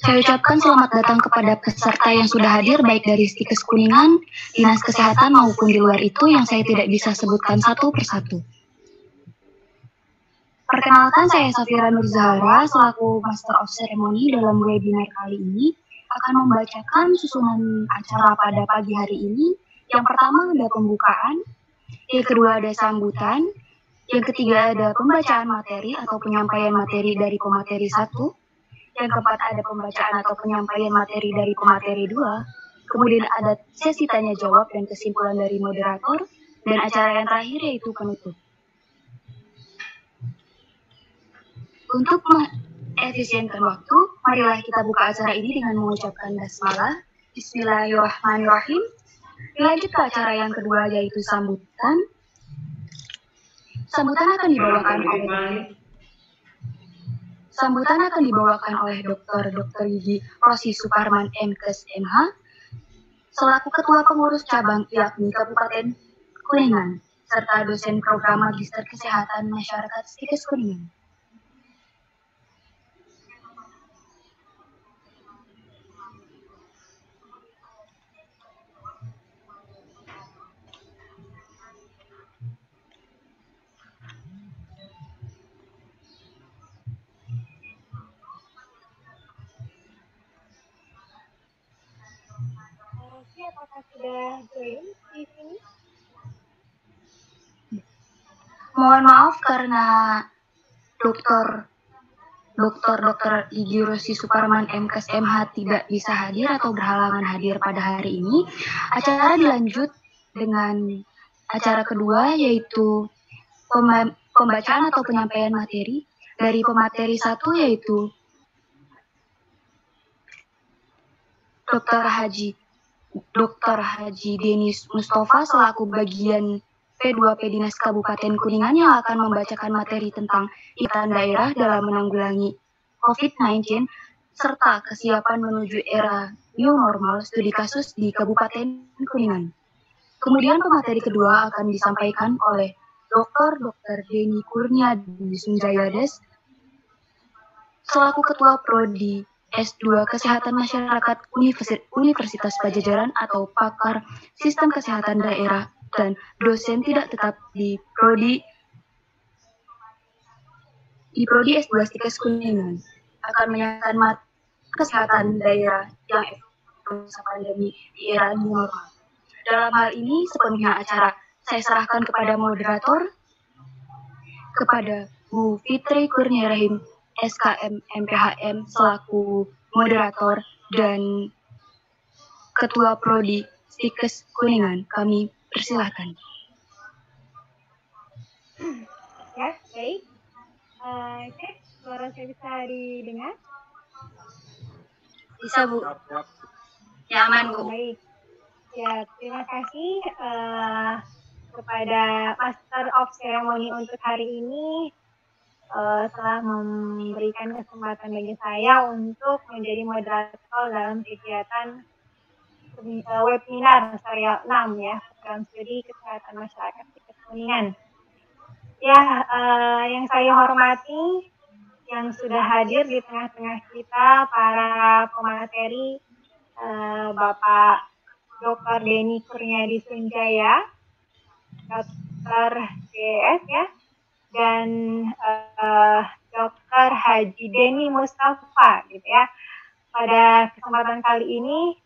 Saya ucapkan selamat datang kepada peserta yang sudah hadir baik dari Stikes Kuningan, Dinas Kesehatan maupun di luar itu yang saya tidak bisa sebutkan satu persatu. Perkenalkan, saya Safira Nurzahara selaku Master of Ceremony dalam webinar kali ini akan membacakan susunan acara pada pagi hari ini. Yang pertama ada pembukaan, yang kedua ada sambutan, yang ketiga ada pembacaan materi atau penyampaian materi dari pemateri 1, yang keempat ada pembacaan atau penyampaian materi dari pemateri 2, kemudian ada sesi tanya jawab dan kesimpulan dari moderator, dan acara yang terakhir yaitu penutup. Untuk mengefisienkan waktu, marilah kita buka acara ini dengan mengucapkan basmalah. Bismillahirrahmanirrahim. Dilanjut ke acara yang kedua yaitu sambutan. Sambutan akan dibawakan oleh Dr. Gigi Rosi Suparman MKes MH selaku Ketua Pengurus Cabang yakni Kabupaten Kuningan serta dosen program Magister Kesehatan Masyarakat Stikes Kuningan. Apakah sudah join di sini? Mohon maaf karena Dr. Gigi Rosi Suparman MKes MH tidak bisa hadir atau berhalangan hadir pada hari ini. Acara dilanjut dengan acara kedua yaitu pembacaan atau penyampaian materi dari pemateri 1 yaitu Dr. Haji Denis Mustafa selaku bagian P2P Dinas Kabupaten Kuningan yang akan membacakan materi tentang ikatan daerah dalam menanggulangi COVID-19 serta kesiapan menuju era new normal studi kasus di Kabupaten Kuningan. Kemudian pemateri kedua akan disampaikan oleh Dr. Denny Kurniadi Sunjayades selaku Ketua Prodi S2 Kesehatan Masyarakat Universitas Pajajaran atau pakar Sistem Kesehatan Daerah dan dosen tidak tetap di Prodi S2 Stikes Kuningan akan menyampaikan kesehatan daerah yang efektif pandemi di era new normal. Dalam hal ini sepenuhnya acara saya serahkan kepada moderator, kepada Bu Fitri Kurniarahim SKM MPHM selaku moderator dan Ketua Prodi Stikes Kuningan. Kami persilahkan. Ya, baik. Cek, suara saya bisa didengar? Bisa, Bu. Ya, aman, Bu. Baik. Ya, terima kasih kepada Master of Ceremony untuk hari ini telah memberikan kesempatan bagi saya untuk menjadi moderator dalam kegiatan webinar serial 6 ya, program studi kesehatan masyarakat Stikes Kuningan. Ya, yang saya hormati, yang sudah hadir di tengah-tengah kita, para pemateri, Bapak Dr. Denny Kurniadi Sunjaya, Dr. DS ya, dan Dr. Haji Denny Mustafa gitu ya. Pada kesempatan kali ini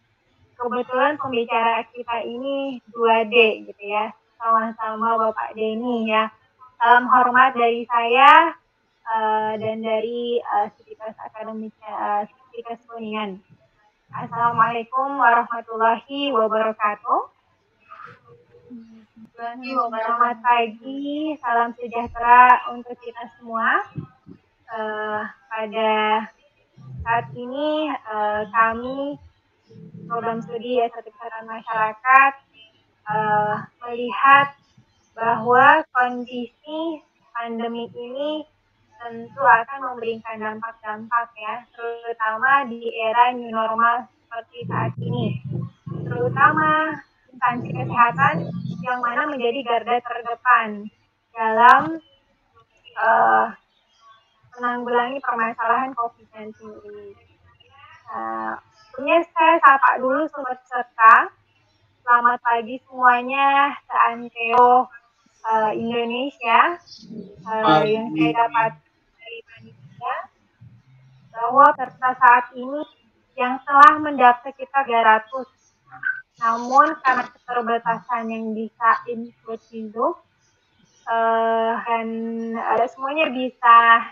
kebetulan pembicara kita ini 2D gitu ya, sama-sama Bapak Denny ya. Salam hormat dari saya dan dari Sivitas Akademik Stikes Kuningan. Assalamualaikum warahmatullahi wabarakatuh. Selamat pagi, salam sejahtera untuk kita semua. Pada saat ini kami program studi S1 Kesehatan Masyarakat melihat bahwa kondisi pandemi ini tentu akan memberikan dampak-dampak ya, terutama di era new normal seperti saat ini. Terutama instansi kesehatan yang mana menjadi garda terdepan dalam menanggulangi permasalahan COVID-19 ini. Punya saya sapa dulu sobat peserta. Selamat pagi semuanya, seantero Indonesia. Yang saya dapat dari panitia bahwa peserta saat ini yang telah mendaftar sekitar 300. Namun karena keterbatasan yang bisa input di Zoom, dan semuanya bisa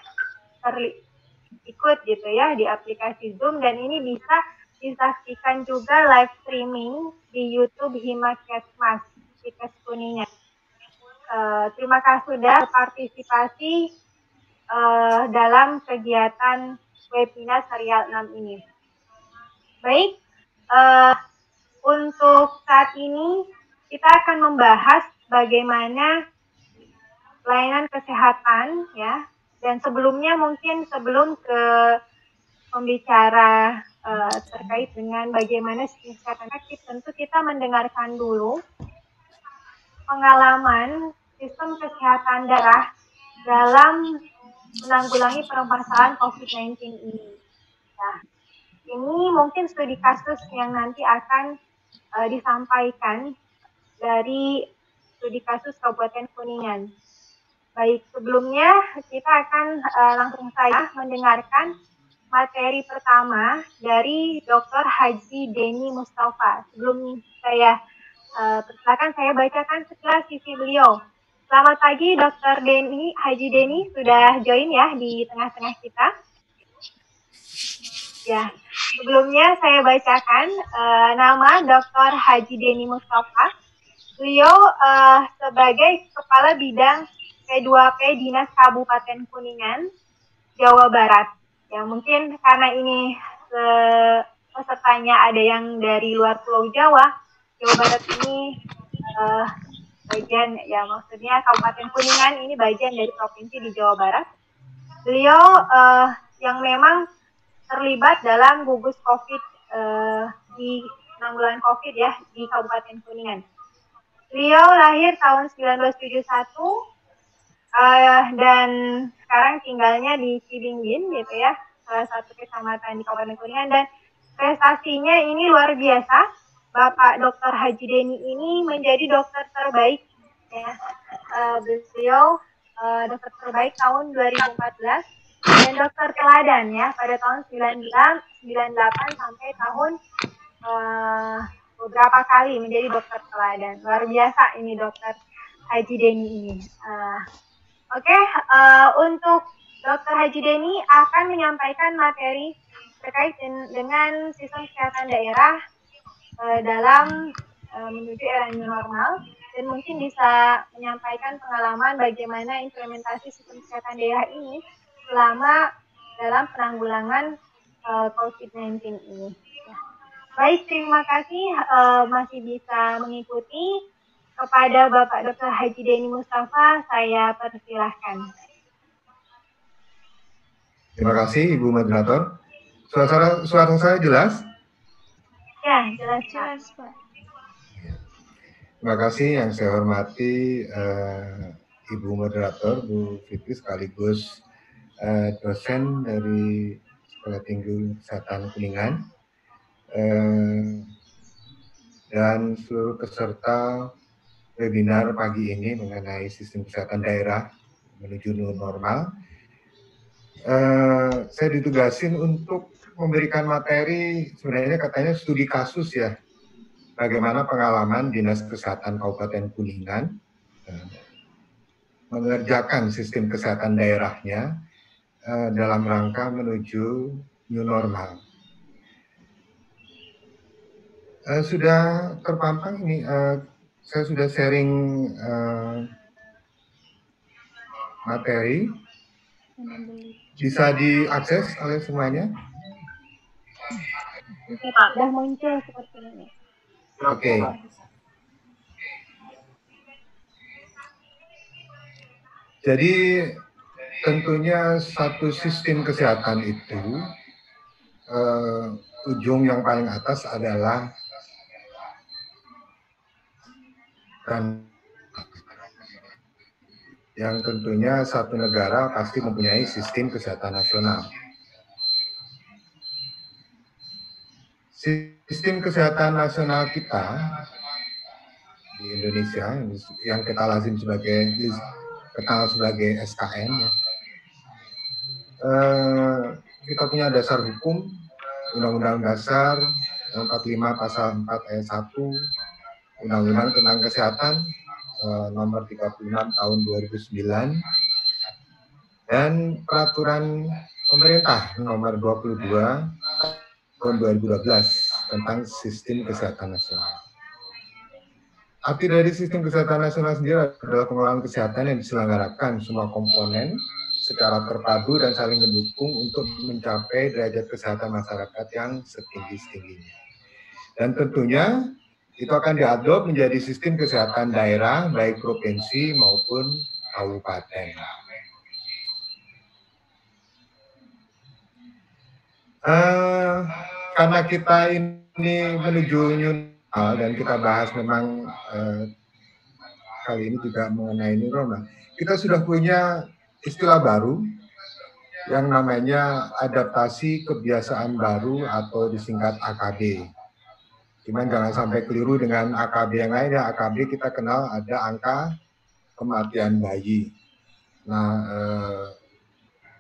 ikut gitu ya di aplikasi Zoom, dan ini bisa disaksikan juga live streaming di YouTube Himakesmas Tiket Kuningan. Terima kasih sudah berpartisipasi dalam kegiatan webinar serial 6 ini. Baik, untuk saat ini kita akan membahas bagaimana layanan kesehatan ya. Dan sebelumnya mungkin sebelum ke pembicara terkait dengan bagaimana sistem kesehatan efektif, tentu kita mendengarkan dulu pengalaman sistem kesehatan daerah dalam menanggulangi permasalahan COVID-19 ini. Nah, ini mungkin studi kasus yang nanti akan disampaikan dari studi kasus Kabupaten Kuningan. Baik, sebelumnya kita akan langsung saja mendengarkan materi pertama dari Dr. Haji Denny Mustafa. Sebelum saya persilakan saya bacakan sekilas CV beliau. Selamat pagi Dr. Denny, Haji Denny sudah join ya di tengah-tengah kita. Ya, sebelumnya saya bacakan nama Dr. Haji Denny Mustafa. Beliau sebagai Kepala Bidang P2P Dinas Kabupaten Kuningan, Jawa Barat. Ya, mungkin karena ini pesertanya ada yang dari luar Pulau Jawa, Jawa Barat ini bagian, ya maksudnya Kabupaten Kuningan ini bagian dari provinsi di Jawa Barat. Beliau yang memang terlibat dalam gugus COVID di penanggulangan COVID ya di Kabupaten Kuningan. Beliau lahir tahun 1971 dan sekarang tinggalnya di Cilinggin gitu ya, salah satu kecamatan di Kabupaten Kuningan, dan prestasinya ini luar biasa. Bapak Dr. Haji Denny ini menjadi dokter terbaik ya. Beliau dokter terbaik tahun 2014 dan dokter teladan ya pada tahun 1998 sampai tahun beberapa kali menjadi dokter teladan. Luar biasa ini Dokter Haji Denny ini. Oke, untuk Dokter Haji Denny akan menyampaikan materi terkait dengan sistem kesehatan daerah dalam menuju era new normal, dan mungkin bisa menyampaikan pengalaman bagaimana implementasi sistem kesehatan daerah ini selama dalam penanggulangan COVID-19 ini. Ya. Baik, terima kasih masih bisa mengikuti. Kepada Bapak Dr. Haji Denny Mustafa, saya persilahkan. Terima kasih Ibu Moderator. Suara saya jelas? Ya, jelas Pak. Terima kasih yang saya hormati Ibu Moderator, Bu Fitri, sekaligus dosen dari Sekolah Tinggi Kesehatan Kuningan, dan seluruh peserta webinar pagi ini mengenai sistem kesehatan daerah menuju new normal. Saya ditugasin untuk memberikan materi, sebenarnya katanya studi kasus ya, bagaimana pengalaman Dinas Kesehatan Kabupaten Kuningan mengerjakan sistem kesehatan daerahnya dalam rangka menuju new normal. Sudah terpampang ini, saya sudah sharing materi, bisa diakses oleh semuanya? Sudah muncul seperti ini. Oke. Jadi tentunya satu sistem kesehatan itu ujung yang paling atas adalah dan yang tentunya satu negara pasti mempunyai sistem kesehatan nasional. Sistem kesehatan nasional kita di Indonesia yang kita lazim kenal sebagai SKN, ya. Kita punya dasar hukum Undang-Undang Dasar 45 Pasal 4 Ayat 1, Undang-Undang tentang Kesehatan Nomor 36 Tahun 2009, dan Peraturan Pemerintah Nomor 22 Tahun 2012 tentang Sistem Kesehatan Nasional. Arti dari Sistem Kesehatan Nasional sendiri adalah pengelolaan kesehatan yang diselenggarakan semua komponen secara terpadu dan saling mendukung untuk mencapai derajat kesehatan masyarakat yang setinggi-tingginya. Dan tentunya itu akan diadop menjadi sistem kesehatan daerah, baik provinsi maupun kabupaten. Karena kita ini menuju new normal dan kita bahas memang kali ini juga mengenai new normal, kita sudah punya istilah baru yang namanya adaptasi kebiasaan baru atau disingkat AKB. Cuman jangan sampai keliru dengan AKB yang lain, ya. AKB kita kenal ada angka kematian bayi. Nah,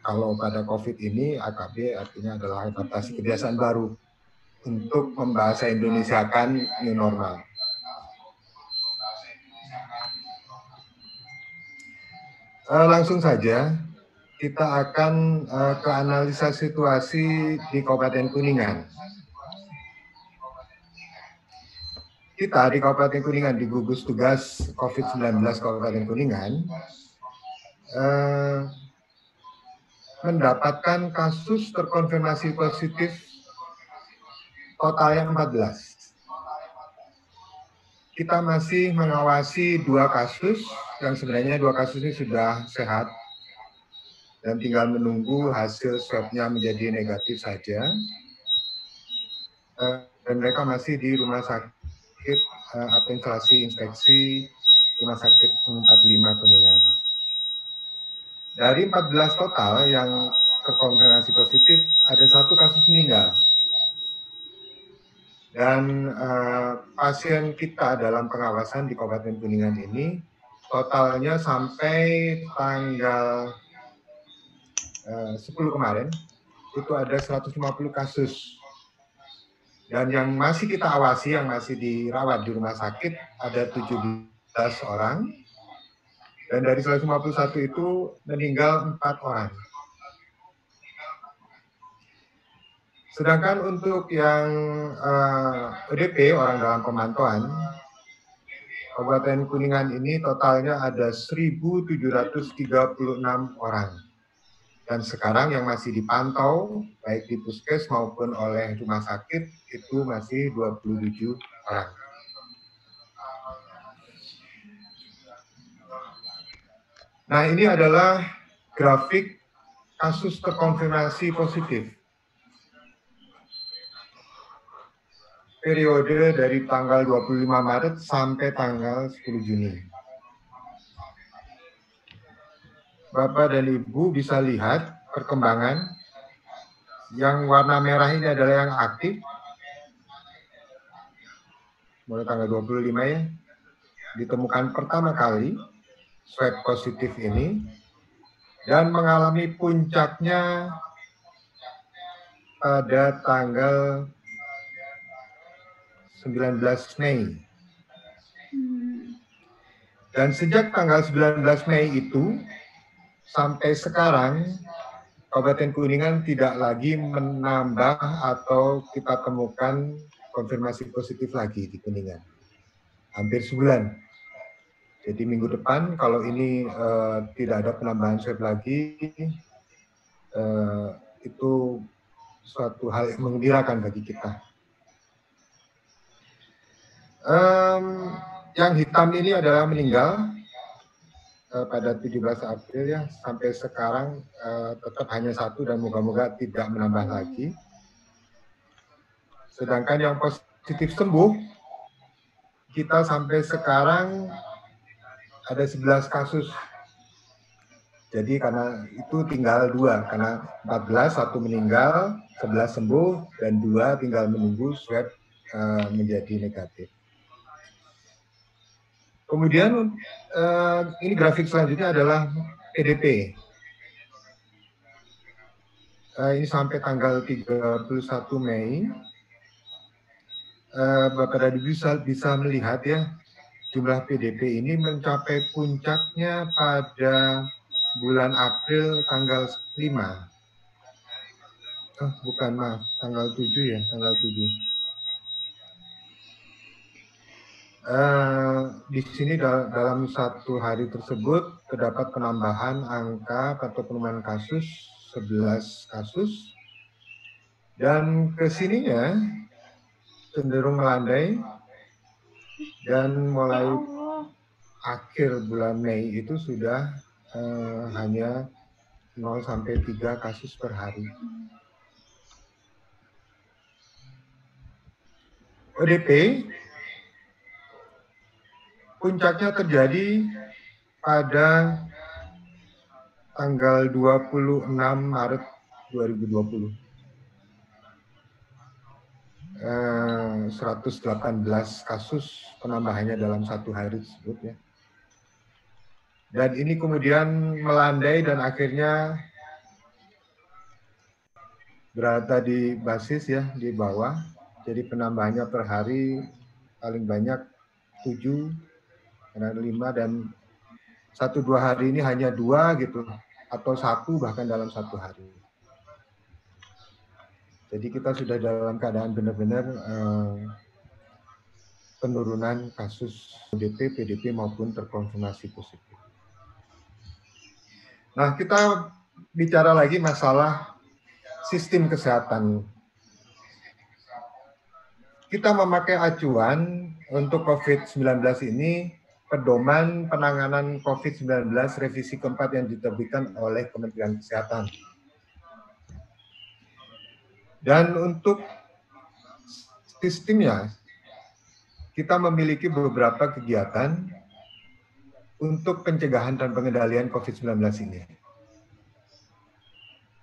kalau pada COVID ini AKB artinya adalah adaptasi kebiasaan baru untuk membahasa Indonesiakan new normal. Langsung saja kita akan ke analisa situasi di Kabupaten Kuningan. Kita di Kabupaten Kuningan, di gugus tugas COVID-19 Kabupaten Kuningan, mendapatkan kasus terkonfirmasi positif totalnya 14. Kita masih mengawasi 2 kasus, yang sebenarnya 2 kasus ini sudah sehat, dan tinggal menunggu hasil swab-nya menjadi negatif saja. Dan mereka masih di rumah sakit atau instalasi inspeksi Rumah Sakit 45 Kuningan. Dari 14 total yang terkonfirmasi positif, ada 1 kasus meninggal. Dan pasien kita dalam pengawasan di Kabupaten Kuningan ini totalnya sampai tanggal 10 kemarin itu ada 150 kasus. Dan yang masih kita awasi, yang masih dirawat di rumah sakit ada 17 orang. Dan dari 151 itu meninggal 4 orang. Sedangkan untuk yang ODP, orang dalam pemantauan, Kabupaten Kuningan ini totalnya ada 1.736 orang. Dan sekarang yang masih dipantau, baik di puskes maupun oleh rumah sakit, itu masih 27 orang. Nah, ini adalah grafik kasus terkonfirmasi positif. Periode dari tanggal 25 Maret sampai tanggal 10 Juni. Bapak dan Ibu bisa lihat perkembangan. Yang warna merah ini adalah yang aktif. Mulai tanggal 25 ya. Ditemukan pertama kali swab positif ini. Dan mengalami puncaknya pada tanggal 19 Mei. Dan sejak tanggal 19 Mei itu, sampai sekarang, Kabupaten Kuningan tidak lagi menambah atau kita temukan konfirmasi positif lagi di Kuningan. Hampir sebulan. Jadi minggu depan, kalau ini tidak ada penambahan swab lagi, itu suatu hal yang menggembirakan bagi kita. Yang hitam ini adalah meninggal pada 17 April ya, sampai sekarang tetap hanya 1 dan moga-moga tidak menambah lagi. Sedangkan yang positif sembuh, kita sampai sekarang ada 11 kasus. Jadi karena itu tinggal 2, karena 14, 1 meninggal, 11 sembuh, dan 2 tinggal menunggu swab menjadi negatif. Kemudian ini grafik selanjutnya adalah PDP. Ini sampai tanggal 31 Mei. Bapak dan Ibu bisa melihat ya, jumlah PDP ini mencapai puncaknya pada bulan April tanggal 5. Oh, bukan, maaf, tanggal 7 ya, tanggal 7. Di sini dalam satu hari tersebut terdapat penambahan angka atau penambahan kasus 11 kasus, dan kesininya cenderung melandai, dan mulai akhir bulan Mei itu sudah hanya 0 sampai 3 kasus per hari. ODP puncaknya terjadi pada tanggal 26 Maret 2020. 118 kasus penambahannya dalam satu hari tersebut ya. Dan ini kemudian melandai dan akhirnya berada di basis ya, di bawah. Jadi penambahannya per hari paling banyak 7, karena 5, dan 1-2 hari ini hanya 2 gitu, atau 1 bahkan dalam satu hari. Jadi kita sudah dalam keadaan benar-benar penurunan kasus ODP, PDP maupun terkonfirmasi positif. Nah, kita bicara lagi masalah sistem kesehatan. Kita memakai acuan untuk COVID-19 ini pedoman penanganan COVID-19 revisi keempat yang diterbitkan oleh Kementerian Kesehatan. Dan untuk sistemnya, kita memiliki beberapa kegiatan untuk pencegahan dan pengendalian COVID-19 ini.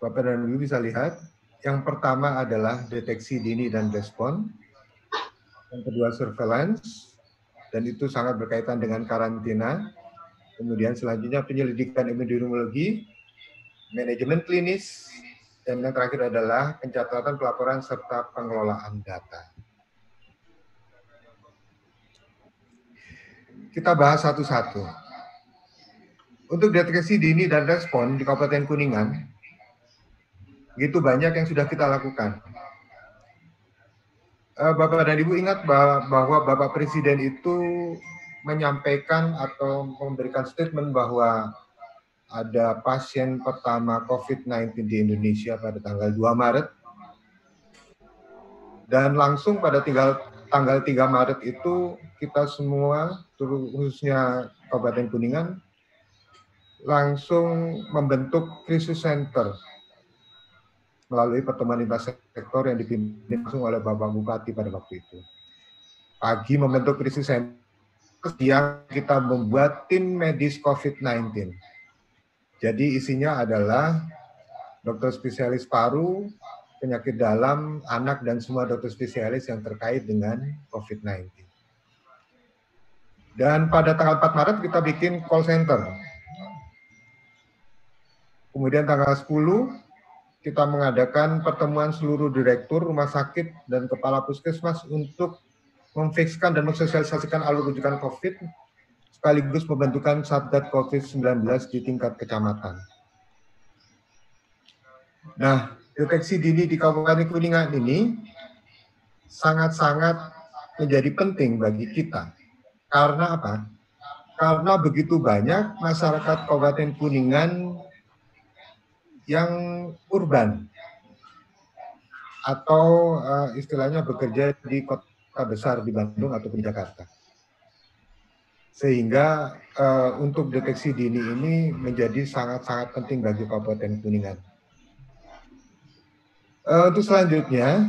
Bapak dan Ibu bisa lihat, yang pertama adalah deteksi dini dan respon. Yang kedua surveillance, dan itu sangat berkaitan dengan karantina. Kemudian selanjutnya penyelidikan epidemiologi, manajemen klinis, dan yang terakhir adalah pencatatan, pelaporan, serta pengelolaan data. Kita bahas satu-satu. Untuk deteksi dini dan respon di Kabupaten Kuningan, begitu banyak yang sudah kita lakukan. Bapak dan Ibu ingat bahwa Bapak Presiden itu menyampaikan atau memberikan statement bahwa ada pasien pertama COVID-19 di Indonesia pada tanggal 2 Maret. Dan langsung pada tanggal 3 Maret itu kita semua, khususnya Kabupaten Kuningan, langsung membentuk krisis center melalui pertemuan lintas sektor yang dipimpin langsung oleh Bapak Bupati pada waktu itu. Pagi membentuk krisis center, siang kita membuat tim medis COVID-19. Jadi isinya adalah dokter spesialis paru, penyakit dalam, anak, dan semua dokter spesialis yang terkait dengan COVID-19. Dan pada tanggal 4 Maret kita bikin call center. Kemudian tanggal 10 kita mengadakan pertemuan seluruh direktur rumah sakit dan kepala puskesmas untuk memfikskan dan mensosialisasikan alur rujukan COVID, sekaligus pembentukan Satgas COVID-19 di tingkat kecamatan. Nah, deteksi dini di Kabupaten Kuningan ini sangat-sangat menjadi penting bagi kita. Karena apa? Karena begitu banyak masyarakat Kabupaten Kuningan yang urban atau istilahnya bekerja di kota besar di Bandung atau di Jakarta. Sehingga untuk deteksi dini ini menjadi sangat-sangat penting bagi Kabupaten Kuningan. Untuk selanjutnya,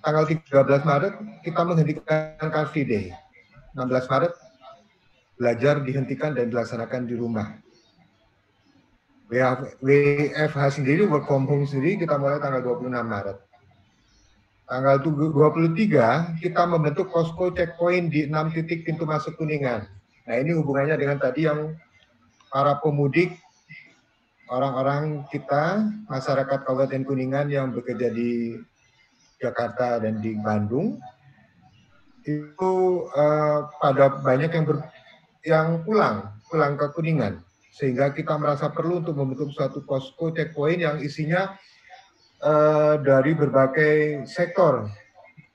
tanggal 13 Maret kita menghentikan Car Free Day. 16 Maret belajar dihentikan dan dilaksanakan di rumah. WFH sendiri, work from home sendiri, kita mulai tanggal 26 Maret. Tanggal 23 kita membentuk posko checkpoint di 6 titik pintu masuk Kuningan. Nah, ini hubungannya dengan tadi yang para pemudik, orang-orang kita, masyarakat Kabupaten Kuningan yang bekerja di Jakarta dan di Bandung, itu pada banyak yang pulang ke Kuningan, sehingga kita merasa perlu untuk membentuk suatu posko checkpoint yang isinya dari berbagai sektor,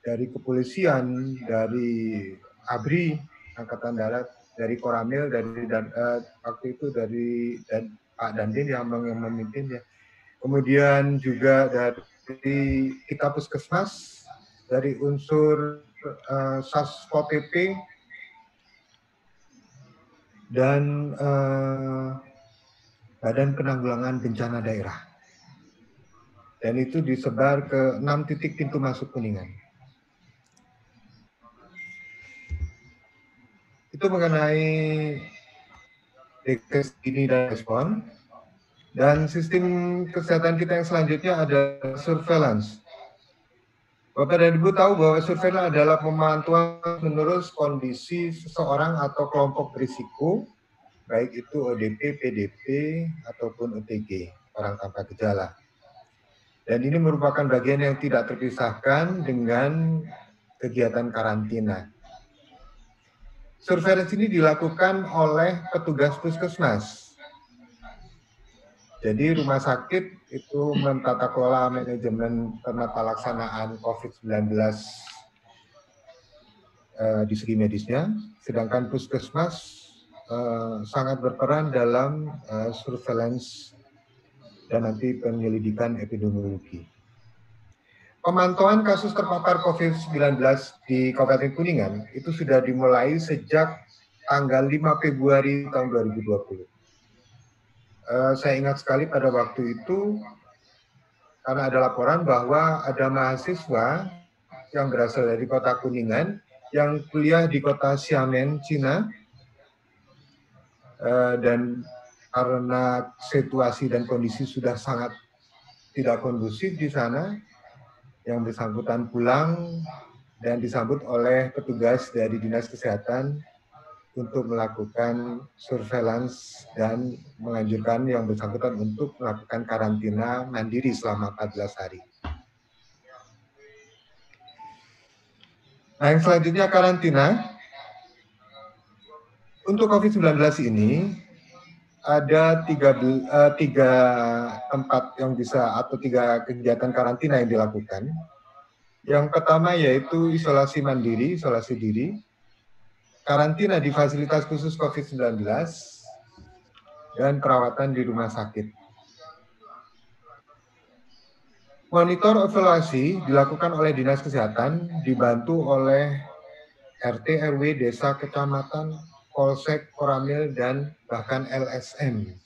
dari kepolisian, dari ABRI, Angkatan Darat, dari Koramil, waktu itu dari Pak Dandin yang memimpinnya. Kemudian juga dari kita Puskesmas, dari unsur Satpol PP, dan Badan Penanggulangan Bencana Daerah. Dan itu disebar ke 6 titik pintu masuk Kuningan. Itu mengenai deteksi dini dan respon. Dan sistem kesehatan kita yang selanjutnya adalah surveillance. Bapak dan Ibu tahu bahwa surveillance adalah pemantauan menerus kondisi seseorang atau kelompok berisiko, baik itu ODP, PDP, ataupun OTG, orang tanpa gejala. Dan ini merupakan bagian yang tidak terpisahkan dengan kegiatan karantina. Surveillance ini dilakukan oleh petugas puskesmas. Jadi rumah sakit itu mentata kelola manajemen penata laksanaan COVID-19 di segi medisnya, sedangkan puskesmas sangat berperan dalam surveillance dan nanti penyelidikan epidemiologi. Pemantauan kasus terpapar COVID-19 di Kabupaten Kuningan itu sudah dimulai sejak tanggal 5 Februari tahun 2020. Saya ingat sekali pada waktu itu, karena ada laporan bahwa ada mahasiswa yang berasal dari kota Kuningan, yang kuliah di kota Xiamen, Cina, dan karena situasi dan kondisi sudah sangat tidak kondusif di sana, yang bersangkutan pulang dan disambut oleh petugas dari Dinas Kesehatan untuk melakukan surveillance dan menganjurkan yang bersangkutan untuk melakukan karantina mandiri selama 14 hari. Nah, yang selanjutnya karantina. Untuk COVID-19 ini ada tiga tempat yang bisa atau 3 kegiatan karantina yang dilakukan. Yang pertama yaitu isolasi mandiri, isolasi diri, karantina di fasilitas khusus COVID-19, dan perawatan di rumah sakit. Monitor evaluasi dilakukan oleh Dinas Kesehatan, dibantu oleh RT, RW, desa, kecamatan, Polsek, Koramil, dan bahkan LSM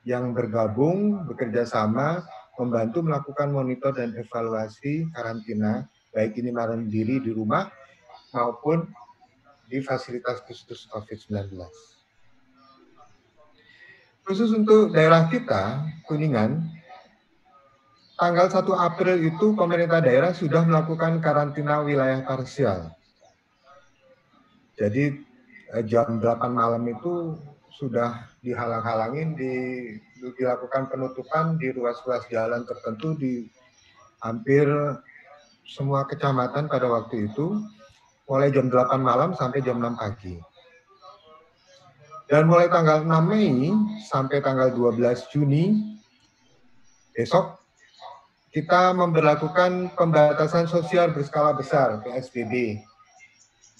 yang bergabung, bekerja sama, membantu melakukan monitor dan evaluasi karantina, baik ini mandiri di rumah maupun di fasilitas khusus COVID-19. Khusus untuk daerah kita, Kuningan, tanggal 1 April itu pemerintah daerah sudah melakukan karantina wilayah parsial. Jadi jam 8 malam itu sudah dihalang-halangin, dilakukan penutupan di ruas-ruas jalan tertentu di hampir semua kecamatan pada waktu itu, mulai jam 8 malam sampai jam 6 pagi. Dan mulai tanggal 6 Mei sampai tanggal 12 Juni, besok, kita memberlakukan pembatasan sosial berskala besar, PSBB,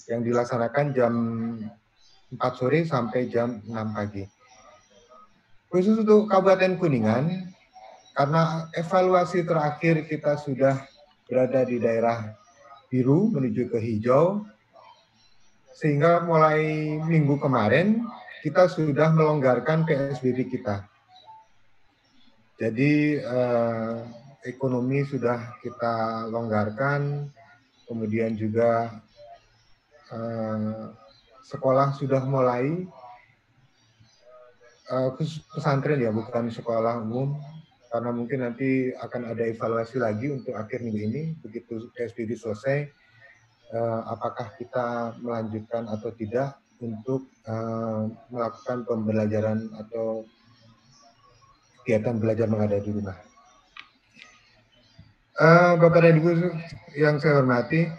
yang dilaksanakan jam 4 sore sampai jam 6 pagi. Khusus untuk Kabupaten Kuningan, karena evaluasi terakhir kita sudah berada di daerah biru menuju ke hijau, sehingga mulai minggu kemarin kita sudah melonggarkan PSBB kita. Jadi ekonomi sudah kita longgarkan, kemudian juga sekolah sudah mulai khusus pesantren ya, bukan sekolah umum, karena mungkin nanti akan ada evaluasi lagi untuk akhir minggu ini, begitu PSBB selesai, apakah kita melanjutkan atau tidak untuk melakukan pembelajaran atau kegiatan belajar mengajar di rumah. Bapak dan Ibu yang saya hormati,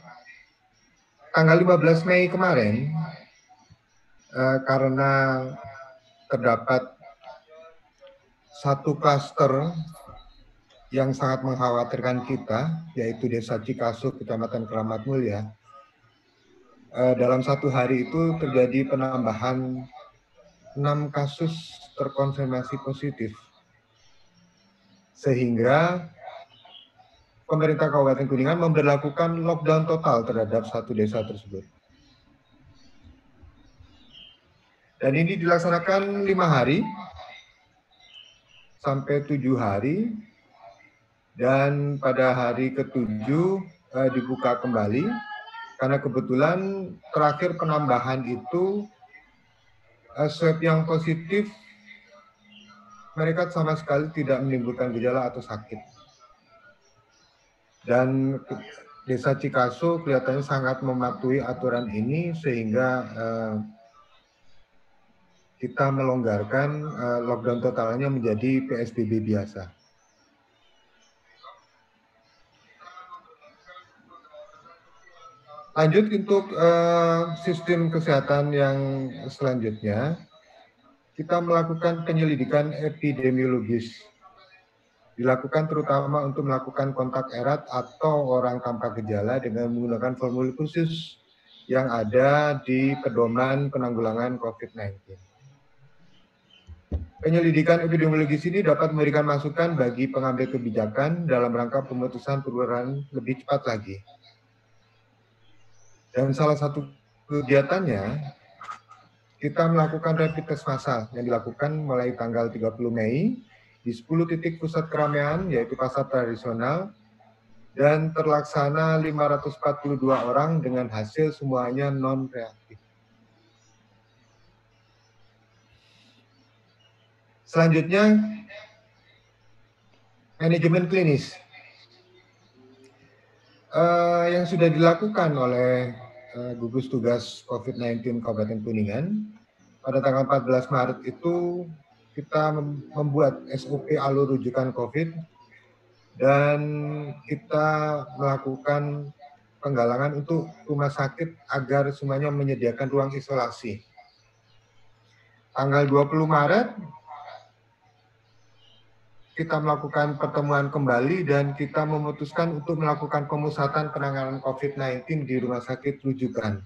tanggal 15 Mei kemarin, karena terdapat satu klaster yang sangat mengkhawatirkan kita, yaitu Desa Cikaso, Kecamatan Keramat Mulia. Dalam satu hari itu terjadi penambahan 6 kasus terkonfirmasi positif. Sehingga pemerintah Kabupaten Kuningan memberlakukan lockdown total terhadap satu desa tersebut. Dan ini dilaksanakan 5 hari sampai 7 hari. Dan pada hari ke-7 dibuka kembali, karena kebetulan terakhir penambahan itu swab yang positif, mereka sama sekali tidak menimbulkan gejala atau sakit. Dan Desa Cikaso kelihatannya sangat mematuhi aturan ini, sehingga kita melonggarkan lockdown totalnya menjadi PSBB biasa. Lanjut untuk sistem kesehatan yang selanjutnya, kita melakukan penyelidikan epidemiologis. Dilakukan terutama untuk melakukan kontak erat atau orang tanpa gejala dengan menggunakan formulir khusus yang ada di Pedoman Penanggulangan COVID-19. Penyelidikan epidemiologis ini dapat memberikan masukan bagi pengambil kebijakan dalam rangka pemutusan penularan lebih cepat lagi. Dan salah satu kegiatannya, kita melakukan rapid test massal yang dilakukan mulai tanggal 30 Mei di 10 titik pusat keramaian, yaitu pasar tradisional, dan terlaksana 542 orang dengan hasil semuanya non-reaktif. Selanjutnya, manajemen klinis. Yang sudah dilakukan oleh gugus tugas COVID-19 Kabupaten Kuningan, pada tanggal 14 Maret itu kita membuat SOP alur rujukan COVID, dan kita melakukan penggalangan untuk rumah sakit agar semuanya menyediakan ruang isolasi. Tanggal 20 Maret, kita melakukan pertemuan kembali dan kita memutuskan untuk melakukan pemusatan penanganan COVID-19 di rumah sakit rujukan.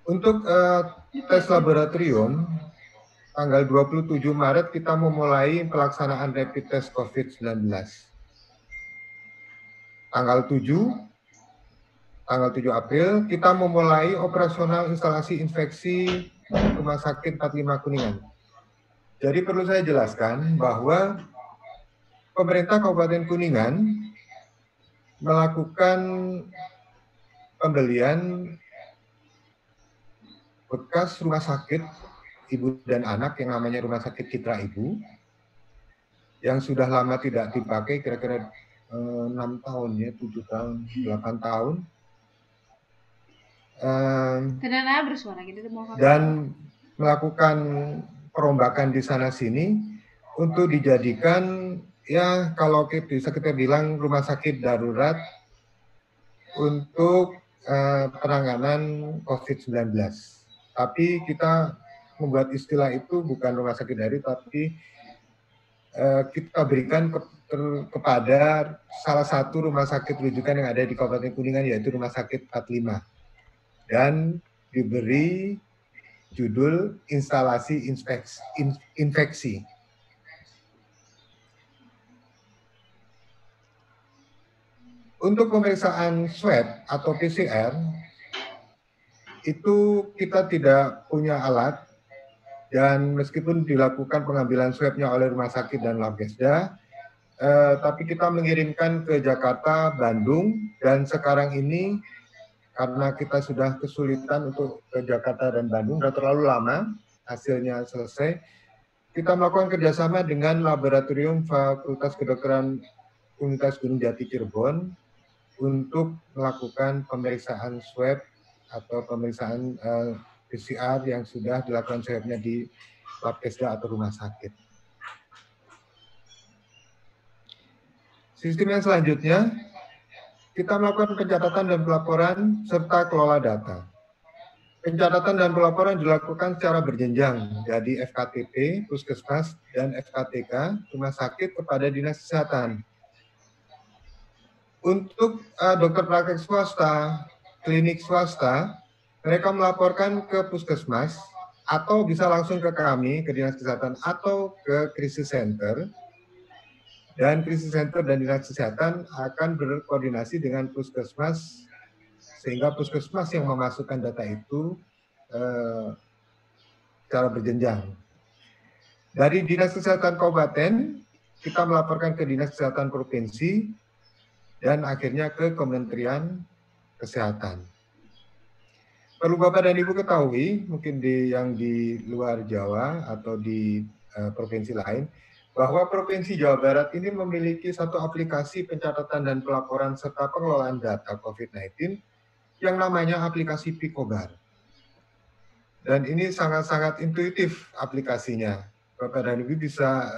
Untuk tes laboratorium, tanggal 27 Maret kita memulai pelaksanaan rapid test COVID-19. Tanggal 7 April, kita memulai operasional instalasi infeksi Rumah Sakit 45 Kuningan. Jadi perlu saya jelaskan bahwa pemerintah Kabupaten Kuningan melakukan pembelian bekas rumah sakit ibu dan anak yang namanya Rumah Sakit Citra Ibu, yang sudah lama tidak dipakai, kira-kira 6 tahun ya, 7 tahun, 8 tahun. Dan melakukan perombakan di sana sini untuk dijadikan, ya kalau bisa kita bilang, rumah sakit darurat untuk penanganan COVID-19. Tapi kita membuat istilah itu bukan rumah sakit darurat, tapi kita berikan kepada salah satu rumah sakit rujukan yang ada di Kabupaten Kuningan, yaitu Rumah Sakit 45. Dan diberi judul instalasi infeksi. Untuk pemeriksaan swab atau PCR, itu kita tidak punya alat, dan meskipun dilakukan pengambilan swabnya oleh rumah sakit dan Labkesda, tapi kita mengirimkan ke Jakarta, Bandung, dan sekarang ini karena kita sudah kesulitan untuk ke Jakarta dan Bandung, sudah terlalu lama hasilnya selesai, kita melakukan kerjasama dengan Laboratorium Fakultas Kedokteran Universitas Gunung Jati Cirebon untuk melakukan pemeriksaan swab atau pemeriksaan PCR yang sudah dilakukan swabnya di Labkesda atau rumah sakit. Sistem yang selanjutnya, kita melakukan pencatatan dan pelaporan serta kelola data. Pencatatan dan pelaporan dilakukan secara berjenjang dari FKTP, Puskesmas, dan FKTK, rumah sakit kepada Dinas Kesehatan. Untuk dokter praktek swasta, klinik swasta, mereka melaporkan ke Puskesmas atau bisa langsung ke kami, ke Dinas Kesehatan, atau ke Krisis Center. Dan Krisis Center dan Dinas Kesehatan akan berkoordinasi dengan Puskesmas, sehingga Puskesmas yang memasukkan data itu secara berjenjang. Dari Dinas Kesehatan Kabupaten, kita melaporkan ke Dinas Kesehatan Provinsi, dan akhirnya ke Kementerian Kesehatan. Perlu Bapak dan Ibu ketahui, mungkin yang di luar Jawa atau di provinsi lain, bahwa Provinsi Jawa Barat ini memiliki satu aplikasi pencatatan dan pelaporan serta pengelolaan data COVID-19 yang namanya aplikasi Picobar. Dan ini sangat-sangat intuitif aplikasinya. Bapak dan Ibu bisa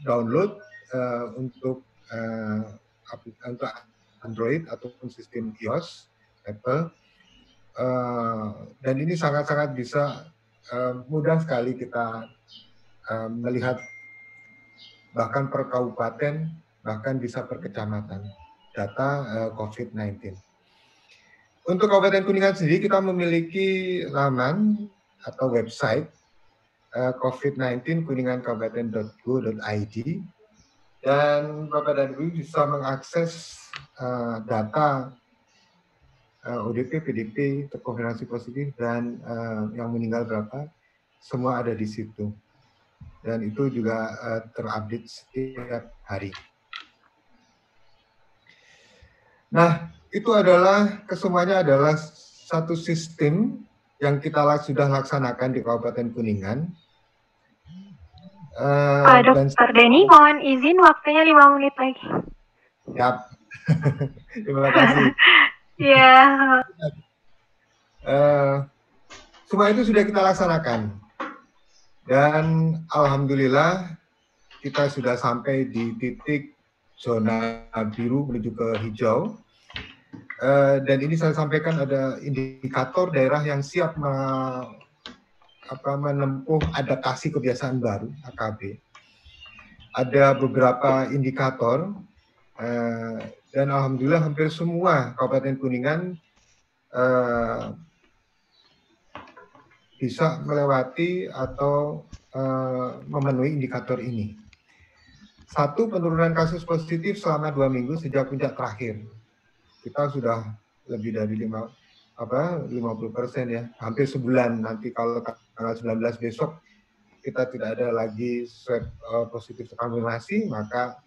download untuk Android ataupun sistem iOS, Apple. Dan ini sangat-sangat bisa mudah sekali kita melihat bahkan per kabupaten, bahkan bisa per kecamatan, data COVID-19. Untuk Kabupaten Kuningan sendiri, kita memiliki laman atau website COVID-19 kuningankabupaten.go.id, dan Bapak dan Ibu bisa mengakses data ODP, PDP, terkonfirmasi positif, dan yang meninggal berapa, semua ada di situ. Dan itu juga terupdate setiap hari. Nah, itu adalah, kesemuanya adalah satu sistem yang kita sudah laksanakan di Kabupaten Kuningan. Dr. Denny, mohon izin waktunya 5 menit lagi. Siap. Terima kasih. Ya. Semua itu sudah kita laksanakan. Dan alhamdulillah kita sudah sampai di titik zona biru menuju ke hijau. Dan ini saya sampaikan ada indikator daerah yang siap menempuh adaptasi kebiasaan baru, AKB. Ada beberapa indikator, dan alhamdulillah hampir semua Kabupaten Kuningan bisa melewati atau memenuhi indikator ini. Satu, penurunan kasus positif selama 2 minggu sejak puncak terakhir. Kita sudah lebih dari 50% ya, hampir sebulan. Nanti kalau tanggal 19 besok kita tidak ada lagi swab positif terkonfirmasi, maka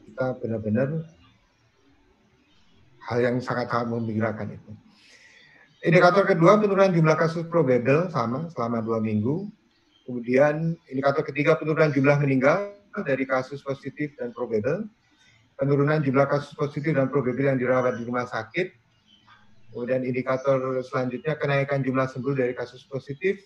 kita benar-benar hal yang sangat-sangat membirakan itu. Indikator kedua, penurunan jumlah kasus probable sama selama 2 minggu. Kemudian indikator ketiga, penurunan jumlah meninggal dari kasus positif dan probable. Penurunan jumlah kasus positif dan probable yang dirawat di rumah sakit. Kemudian indikator selanjutnya, kenaikan jumlah sembuh dari kasus positif.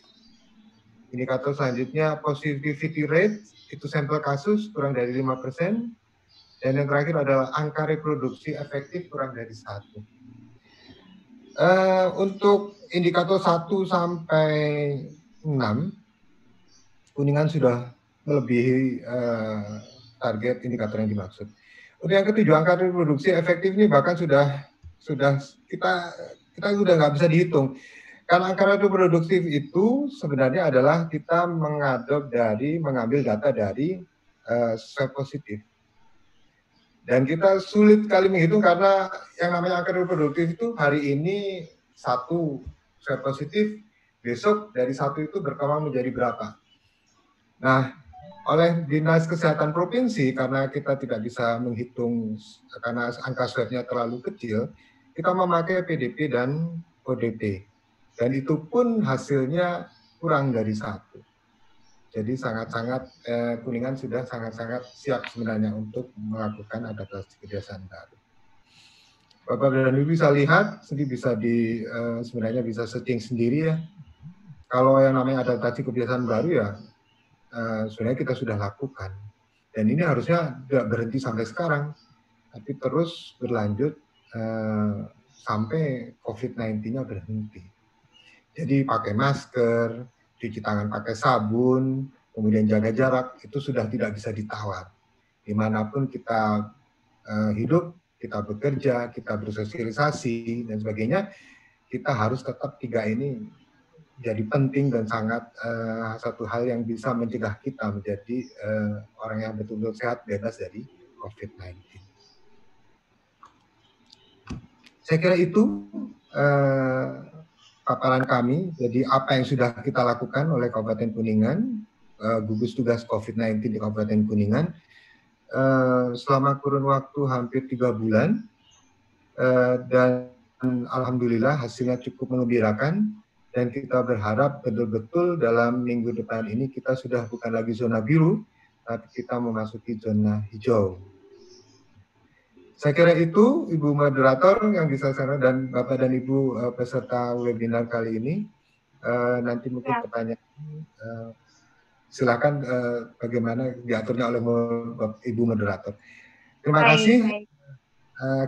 Indikator selanjutnya, positivity rate, itu sampel kasus kurang dari 5%. Dan yang terakhir adalah angka reproduksi efektif kurang dari 1. Untuk indikator 1 sampai 6, Kuningan sudah melebihi target indikator yang dimaksud. Untuk yang ketujuh, angka reproduksi efektif ini bahkan sudah kita sudah nggak bisa dihitung. Karena angka reproduktif itu sebenarnya adalah kita mengambil data dari swab positif. Dan kita sulit sekali menghitung karena yang namanya angka reproduktif itu hari ini 1 swab positif, besok dari 1 itu berkembang menjadi berapa. Nah, oleh Dinas Kesehatan Provinsi, karena kita tidak bisa menghitung karena angka swabnya terlalu kecil, kita memakai PDP dan ODP. Dan itu pun hasilnya kurang dari 1. Jadi sangat-sangat Kuningan sudah sangat-sangat siap sebenarnya untuk melakukan adaptasi kebiasaan baru. Bapak dan Ibu bisa lihat, bisa sebenarnya bisa setting sendiri ya. Kalau yang namanya adaptasi kebiasaan baru ya, sebenarnya kita sudah lakukan. Dan ini harusnya tidak berhenti sampai sekarang, tapi terus berlanjut sampai COVID-19-nya berhenti. Jadi pakai masker, cuci tangan pakai sabun, kemudian jaga jarak, itu sudah tidak bisa ditawar. Dimanapun kita hidup, kita bekerja, kita bersosialisasi, dan sebagainya, kita harus tetap 3 ini jadi penting dan sangat satu hal yang bisa mencegah kita menjadi orang yang betul-betul sehat, bebas dari COVID-19. Saya kira itu paparan kami. Jadi apa yang sudah kita lakukan oleh Kabupaten Kuningan, gugus tugas COVID-19 di Kabupaten Kuningan, selama kurun waktu hampir 3 bulan, dan alhamdulillah hasilnya cukup menggembirakan. Dan kita berharap betul-betul dalam minggu depan ini kita sudah bukan lagi zona biru, tapi kita memasuki zona hijau. Saya kira itu Ibu Moderator yang bisa saya dan Bapak dan Ibu peserta webinar kali ini. Nanti mungkin pertanyaan, silakan bagaimana diaturnya oleh Ibu Moderator. Terima kasih.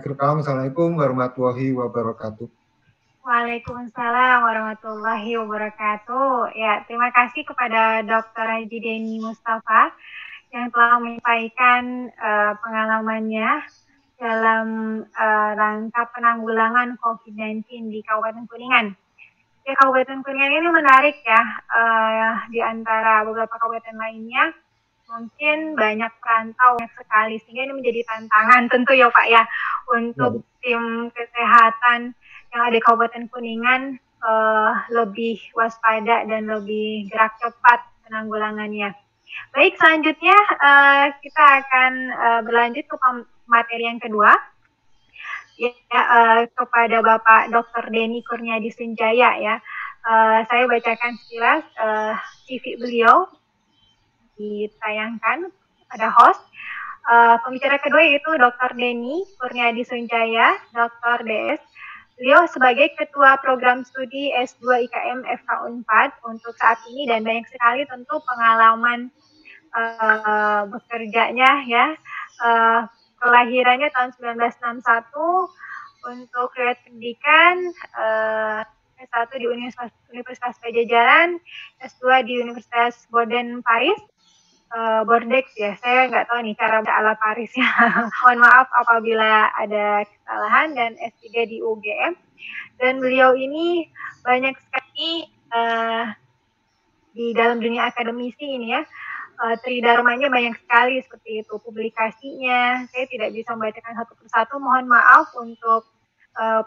Assalamualaikum warahmatullahi wabarakatuh. Waalaikumsalam warahmatullahi wabarakatuh. Ya, terima kasih kepada Dr. Haji Denny Mustafa yang telah menyampaikan pengalamannya dalam rangka penanggulangan COVID-19 di Kabupaten Kuningan. Ya, Kabupaten Kuningan ini menarik ya, di antara beberapa kabupaten lainnya. Mungkin banyak perantau sekali, sehingga ini menjadi tantangan tentu ya Pak ya, untuk tim kesehatan yang ada di Kabupaten Kuningan lebih waspada dan lebih gerak cepat penanggulangannya. Baik, selanjutnya kita akan berlanjut ke materi yang kedua, ya, kepada Bapak Dr. Denny Kurniadi Sunjaya ya. Saya bacakan sekilas CV beliau, ditayangkan pada host. Pembicara kedua yaitu Dr. Denny Kurniadi Sunjaya, Dr. DS. Beliau sebagai Ketua Program Studi S2 IKM FK Unpad untuk saat ini, dan banyak sekali tentu pengalaman bekerjanya ya. Kelahirannya tahun 1961, untuk riwayat pendidikan S1 di Universitas Pajajaran, S2 di Universitas Boden Paris, Bordeaux ya, saya nggak tahu nih cara baca ala Paris ya. Mohon maaf apabila ada kesalahan, dan S3 di UGM. Dan beliau ini banyak sekali di dalam dunia akademisi ini ya, tridharmanya banyak sekali seperti itu, publikasinya. Saya tidak bisa membacakan satu persatu, mohon maaf untuk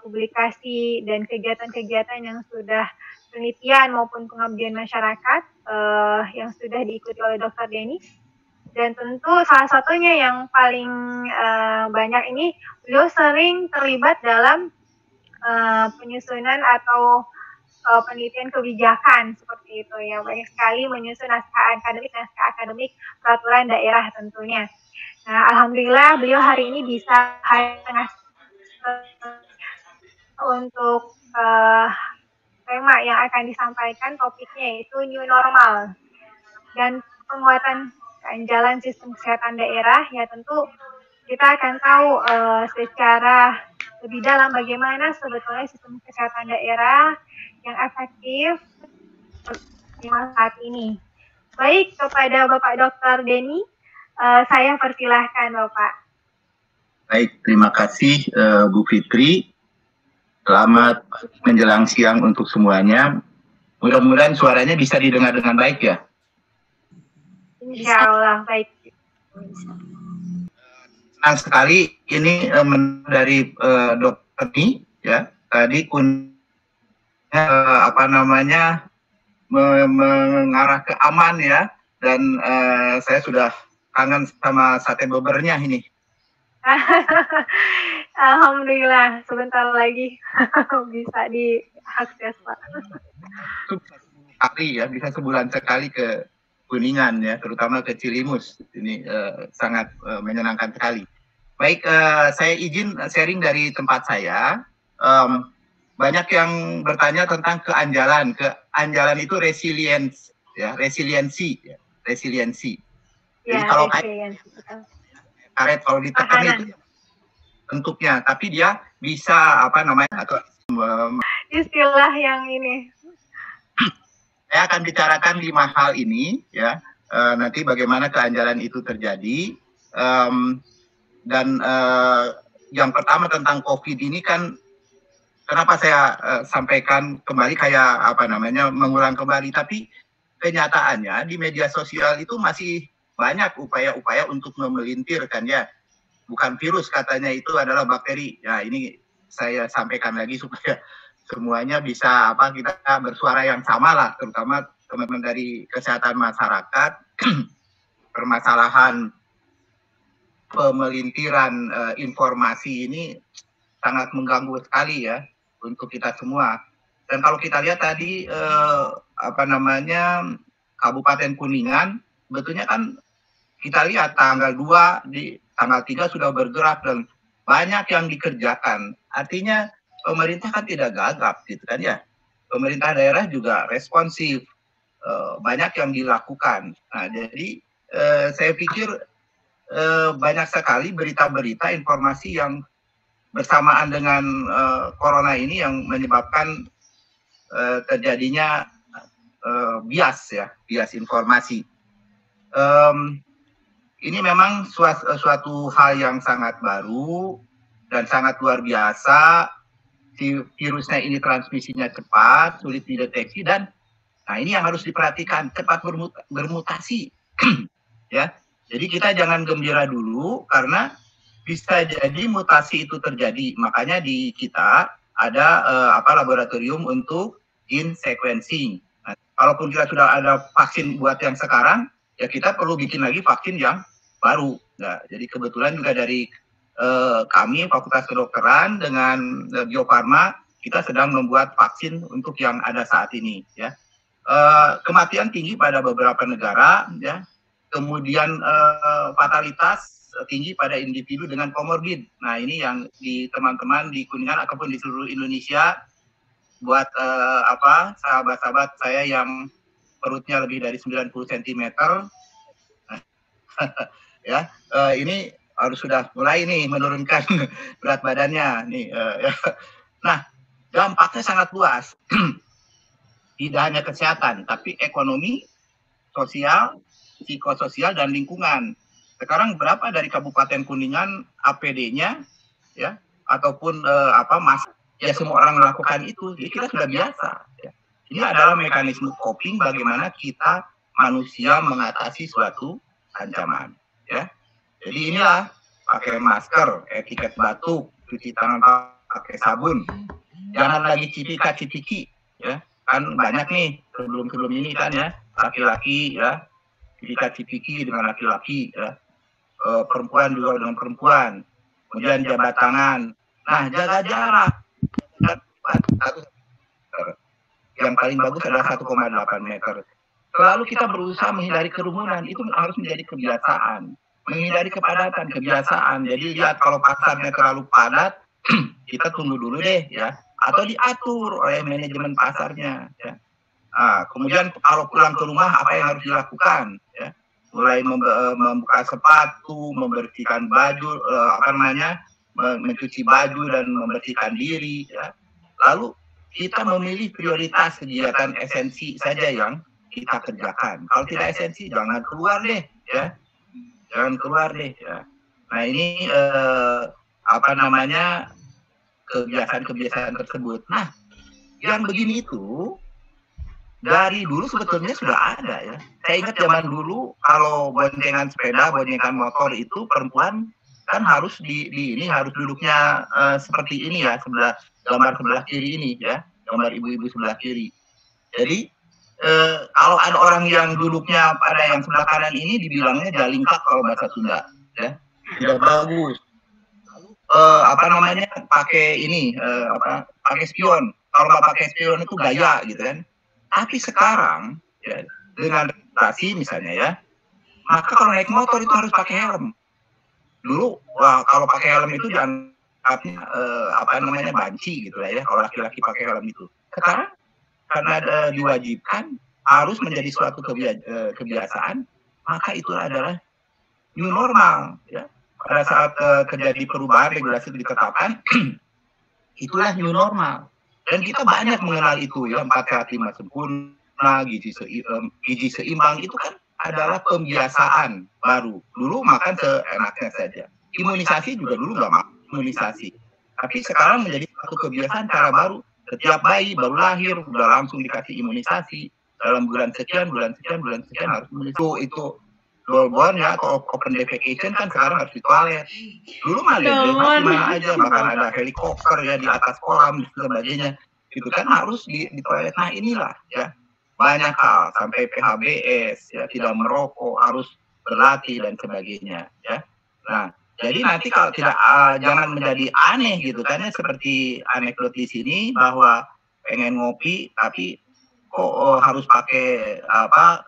publikasi dan kegiatan-kegiatan yang sudah penelitian maupun pengabdian masyarakat yang sudah diikuti oleh Dr. Denny. Dan tentu salah satunya yang paling banyak ini, beliau sering terlibat dalam penyusunan atau penelitian kebijakan seperti itu ya. Banyak sekali menyusun naskah akademik peraturan daerah tentunya. Nah, alhamdulillah beliau hari ini bisa hadir untuk tema yang akan disampaikan, topiknya yaitu new normal dan penguatan jalan sistem kesehatan daerah. Ya, tentu kita akan tahu secara lebih dalam bagaimana sebetulnya sistem kesehatan daerah yang efektif saat ini. Baik, kepada Bapak Dr. Denny, saya persilahkan Bapak. Baik, terima kasih Bu Fitri. Selamat menjelang siang untuk semuanya. Mudah-mudahan suaranya bisa didengar dengan baik ya. Insya Allah baik. Senang sekali ini dari Dr. Denny ya. Tadi mengarah ke aman ya, dan saya sudah kangen sama sate bobernya ini. Alhamdulillah, sebentar lagi bisa diakses, Pak. Sekali ya, bisa sebulan sekali ke Kuningan ya, terutama ke Cilimus. Ini sangat menyenangkan sekali. Baik, saya izin sharing dari tempat saya. Banyak yang bertanya tentang keanjalan. Keanjalan itu resilience, ya, resiliensi, ya, resiliensi. Jadi kalau karet kalau ditekan itu bentuknya, tapi dia bisa apa namanya atau istilah yang ini. Saya akan bicarakan 5 hal ini ya. Nanti bagaimana keanjalan itu terjadi. Dan yang pertama tentang COVID ini kan kenapa saya sampaikan kembali kayak apa namanya mengulang kembali, tapi kenyataannya di media sosial itu masih banyak upaya-upaya untuk memelintir kan ya. Bukan virus katanya, itu adalah bakteri. Ya ini saya sampaikan lagi supaya semuanya bisa apa kita bersuara yang sama lah, terutama teman-teman dari kesehatan masyarakat. Permasalahan pemelintiran informasi ini sangat mengganggu sekali ya untuk kita semua. Dan kalau kita lihat tadi apa namanya Kabupaten Kuningan, betulnya kan kita lihat tanggal 2 di tanggal 3 sudah bergerak dan banyak yang dikerjakan. Artinya pemerintah kan tidak gagap gitu kan ya. Pemerintah daerah juga responsif. Banyak yang dilakukan. Nah, jadi saya pikir banyak sekali berita-berita informasi yang bersamaan dengan corona ini yang menyebabkan terjadinya bias informasi. Ini memang suatu hal yang sangat baru dan sangat luar biasa. Si virusnya ini transmisinya cepat, sulit dideteksi, dan nah ini yang harus diperhatikan, cepat bermutasi. Ya, jadi kita jangan gembira dulu karena bisa jadi mutasi itu terjadi. Makanya di kita ada laboratorium untuk gene sequencing. Nah, kalaupun kita sudah ada vaksin buat yang sekarang, ya kita perlu bikin lagi vaksin yang baru. Nah, jadi kebetulan juga dari kami Fakultas Kedokteran dengan Bio Farma kita sedang membuat vaksin untuk yang ada saat ini. Ya, kematian tinggi pada beberapa negara, ya. Kemudian fatalitas tinggi pada individu dengan komorbid. Nah, ini yang di teman-teman di Kuningan ataupun di seluruh Indonesia buat sahabat-sahabat saya yang perutnya lebih dari 90 cm. Ya, ini harus sudah mulai nih menurunkan berat badannya nih. Nah, dampaknya sangat luas. Tidak hanya kesehatan, tapi ekonomi, sosial, psikososial, dan lingkungan. Sekarang berapa dari Kabupaten Kuningan APD-nya, ya, ataupun ya semua orang melakukan itu. Jadi kita sudah biasa. Ya. Ini adalah mekanisme coping bagaimana kita manusia mengatasi suatu ancaman. Ya. Jadi inilah pakai masker, etiket batuk, cuci tangan pakai sabun, jangan lagi cipika-cipiki, ya. Kan banyak nih sebelum ini kan ya, laki-laki ya cipika-cipiki dengan laki-laki, ya. Perempuan juga dengan perempuan. Kemudian jabat tangan. Nah, jaga jarak. Yang paling bagus adalah 1,8 meter. Selalu kita berusaha menghindari kerumunan, itu harus menjadi kebiasaan. Menghindari kepadatan, kebiasaan. Jadi lihat kalau pasarnya terlalu padat, kita tunggu dulu deh ya. Atau diatur oleh manajemen pasarnya. Ya. Nah, kemudian kalau pulang ke rumah apa yang harus dilakukan? Ya. Mulai membuka sepatu, membersihkan baju, mencuci baju dan membersihkan diri. Ya. Lalu kita memilih prioritas kegiatan esensi saja yang kita kerjakan. Kalau tidak esensi jangan keluar deh, ya. Jangan keluar deh, ya. Nah ini kebiasaan-kebiasaan tersebut. Nah, yang begini itu dari dulu sebetulnya sudah ada ya. Saya ingat zaman dulu kalau boncengan sepeda, boncengan motor itu perempuan kan harus harus duduknya seperti ini ya, gambar sebelah kiri ini ya, gambar ibu-ibu sebelah kiri. Jadi kalau ada orang yang duduknya pada yang sebelah kanan ini dibilangnya jalingkak kalau bahasa Sunda, ya. Tidak bagus. apa namanya, pakai ini pakai spion. Kalau nggak pakai spion itu gaya gitu kan. Tapi sekarang ya, dengan regulasi misalnya ya, maka kalau naik motor itu harus pakai helm. Dulu kalau pakai helm itu dianggapnya apa namanya, banci gitu lah ya, kalau laki-laki pakai helm itu. Sekarang karena diwajibkan, harus menjadi suatu kebiasaan, maka itu adalah new normal ya. Pada saat terjadi perubahan regulasi itu ditetapkan, itulah new normal. Dan kita banyak mengenal itu ya, 4 sehat 5 sempurna, gizi seimbang itu kan adalah pembiasaan baru. Dulu makan seenaknya saja. Imunisasi juga dulu nggak makan imunisasi. Tapi sekarang menjadi satu kebiasaan cara baru. Setiap bayi baru lahir udah langsung dikasih imunisasi. Dalam bulan sekian harus imunisasi. Itu roll-born ya, atau open defecation kan sekarang harus di toilet. Dulu mah bebas di mana aja, bahkan ada helikopter ya di atas kolam dan sebagainya. Itu kan harus di toilet. Nah inilah ya, banyak hal sampai PHBS ya, tidak merokok, harus berlatih dan sebagainya ya. Nah, jadi nanti kalau tidak jangan menjadi aneh gitu kan ya, seperti anekdot di sini bahwa pengen ngopi tapi kok harus pakai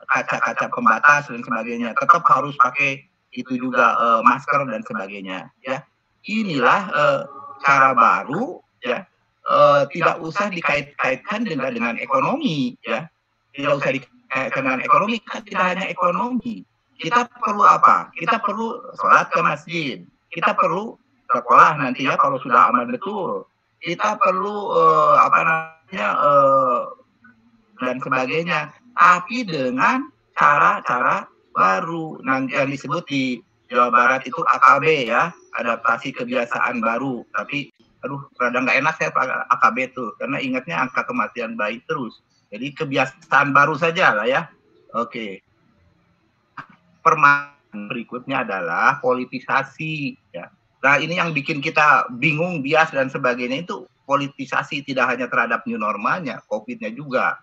kaca-kaca pembatas dan sebagainya, tetap harus pakai itu juga masker dan sebagainya ya. Inilah cara baru ya, tidak usah dikait-kaitkan dengan ekonomi ya, tidak usah dikaitkan dengan ekonomi, kan tidak hanya ekonomi. Kita perlu apa? Kita perlu sholat ke masjid, kita perlu sekolah nanti ya kalau sudah aman betul, kita perlu apa namanya dan sebagainya, tapi dengan cara-cara baru yang disebut di Jawa Barat itu AKB ya, adaptasi kebiasaan baru. Tapi aduh, rada nggak enak saya pakai AKB itu karena ingatnya angka kematian bayi terus. Jadi kebiasaan baru saja lah ya. Oke. Permasalahan berikutnya adalah politisasi ya. Nah ini yang bikin kita bingung, bias dan sebagainya, itu politisasi tidak hanya terhadap new normalnya, COVID-nya juga.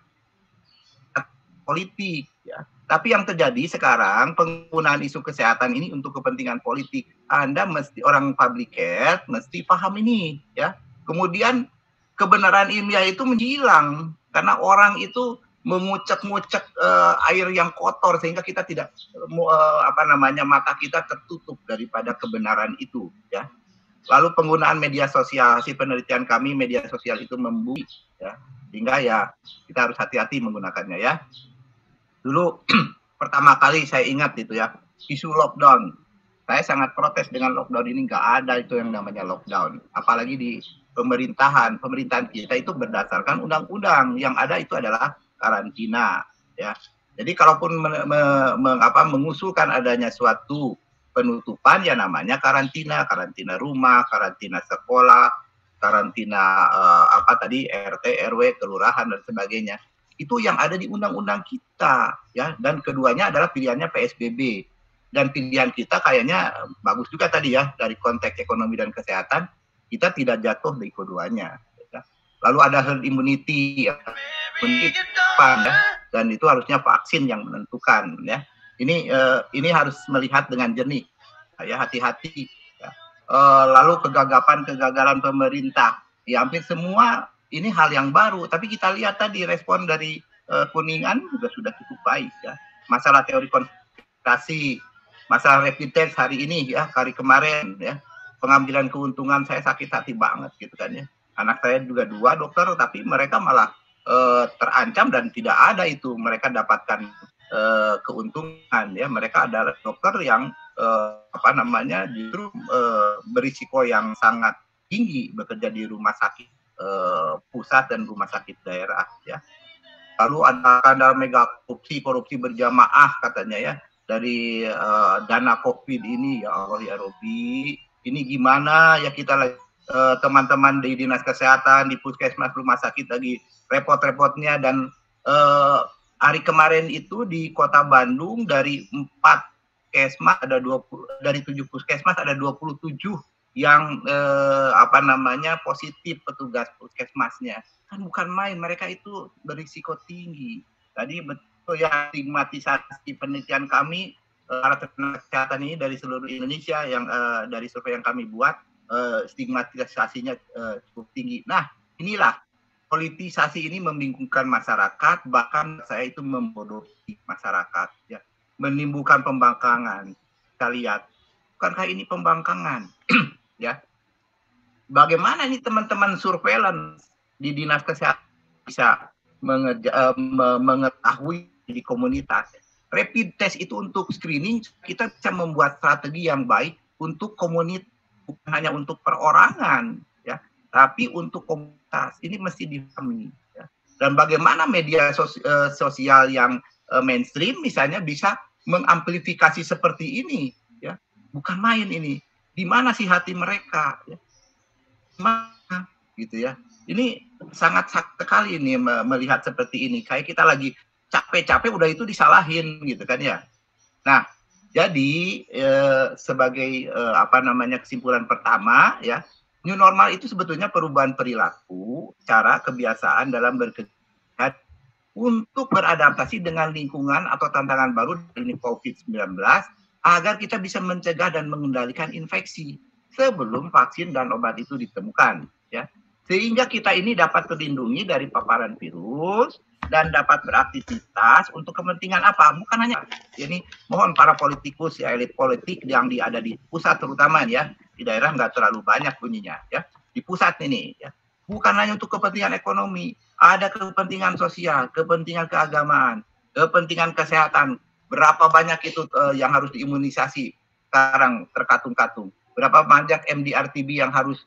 Politik ya. Tapi yang terjadi sekarang, penggunaan isu kesehatan ini untuk kepentingan politik. Anda mesti, orang public health mesti paham ini ya. Kemudian kebenaran ilmiah itu menghilang karena orang itu mengucek-ngucek air yang kotor sehingga kita tidak mata kita tertutup daripada kebenaran itu ya. Lalu penggunaan media sosial, si penelitian kami media sosial itu membumi ya, sehingga ya kita harus hati-hati menggunakannya ya. Dulu pertama kali saya ingat itu ya, isu lockdown. Saya sangat protes dengan lockdown ini, nggak ada itu yang namanya lockdown. Apalagi di pemerintahan kita itu berdasarkan undang-undang, yang ada itu adalah karantina ya. Jadi kalaupun mengusulkan adanya suatu penutupan ya namanya karantina rumah, karantina sekolah, karantina RT, RW, kelurahan dan sebagainya. Itu yang ada di undang-undang kita ya, dan keduanya adalah pilihannya PSBB, dan pilihan kita kayaknya bagus juga tadi ya, dari konteks ekonomi dan kesehatan kita tidak jatuh di keduanya ya. Lalu ada herd immunity ya, dan itu harusnya vaksin yang menentukan ya. Ini harus melihat dengan jernih ya, hati-hati ya. Lalu kegagalan pemerintah ya, hampir semua ini hal yang baru, tapi kita lihat tadi respon dari Kuningan juga sudah cukup baik ya. Masalah teori konspirasi, masalah rapid test hari ini ya, hari kemarin ya, pengambilan keuntungan, saya sakit hati banget gitu kan ya. Anak saya juga 2 dokter, tapi mereka malah terancam dan tidak ada itu mereka dapatkan keuntungan ya. Mereka adalah dokter yang justru berisiko yang sangat tinggi bekerja di rumah sakit pusat dan rumah sakit daerah ya. Lalu ada mega korupsi berjamaah katanya ya, dari dana COVID ini. Ya Allah ya Robi, ini gimana ya kita teman-teman di dinas kesehatan, di puskesmas, rumah sakit lagi repot-repotnya. Dan hari kemarin itu di kota Bandung dari 4 puskesmas ada 20, dari 7 puskesmas ada 27 yang positif petugas puskesmasnya. Kan bukan main, mereka itu berisiko tinggi. Tadi betul ya, stigmatisasi penelitian kami para tenaga kesehatan ini dari seluruh Indonesia yang dari survei yang kami buat, stigmatisasinya cukup tinggi. Nah, inilah politisasi ini membingungkan masyarakat, bahkan saya itu membodohi masyarakat, ya, menimbulkan pembangkangan. Kita lihat, bukankah ini pembangkangan, ya? Bagaimana nih teman-teman surveillance di dinas kesehatan bisa mengetahui di komunitas? Rapid test itu untuk screening, kita bisa membuat strategi yang baik untuk komunitas, bukan hanya untuk perorangan, ya, tapi untuk komunitas. Ini mesti dipahami. Ya. Dan bagaimana media sosial yang mainstream misalnya bisa mengamplifikasi seperti ini, ya, bukan main ini. Di mana sih hati mereka? Ya. Mana, gitu ya? Ini sangat sekali ini melihat seperti ini. Kayak kita lagi capek-capek udah itu disalahin gitu kan ya. Nah, jadi sebagai kesimpulan pertama ya, new normal itu sebetulnya perubahan perilaku, cara kebiasaan dalam berkegiatan untuk beradaptasi dengan lingkungan atau tantangan baru dari COVID-19 agar kita bisa mencegah dan mengendalikan infeksi sebelum vaksin dan obat itu ditemukan ya. Sehingga kita ini dapat terlindungi dari paparan virus dan dapat beraktivitas untuk kepentingan apa? Bukan hanya ini, mohon para politikus ya, elit politik yang ada di pusat terutama ya, di daerah nggak terlalu banyak bunyinya ya. Di pusat ini ya, bukan hanya untuk kepentingan ekonomi, ada kepentingan sosial, kepentingan keagamaan, kepentingan kesehatan. Berapa banyak itu yang harus diimunisasi sekarang terkatung-katung? Berapa banyak MDR-TB yang harus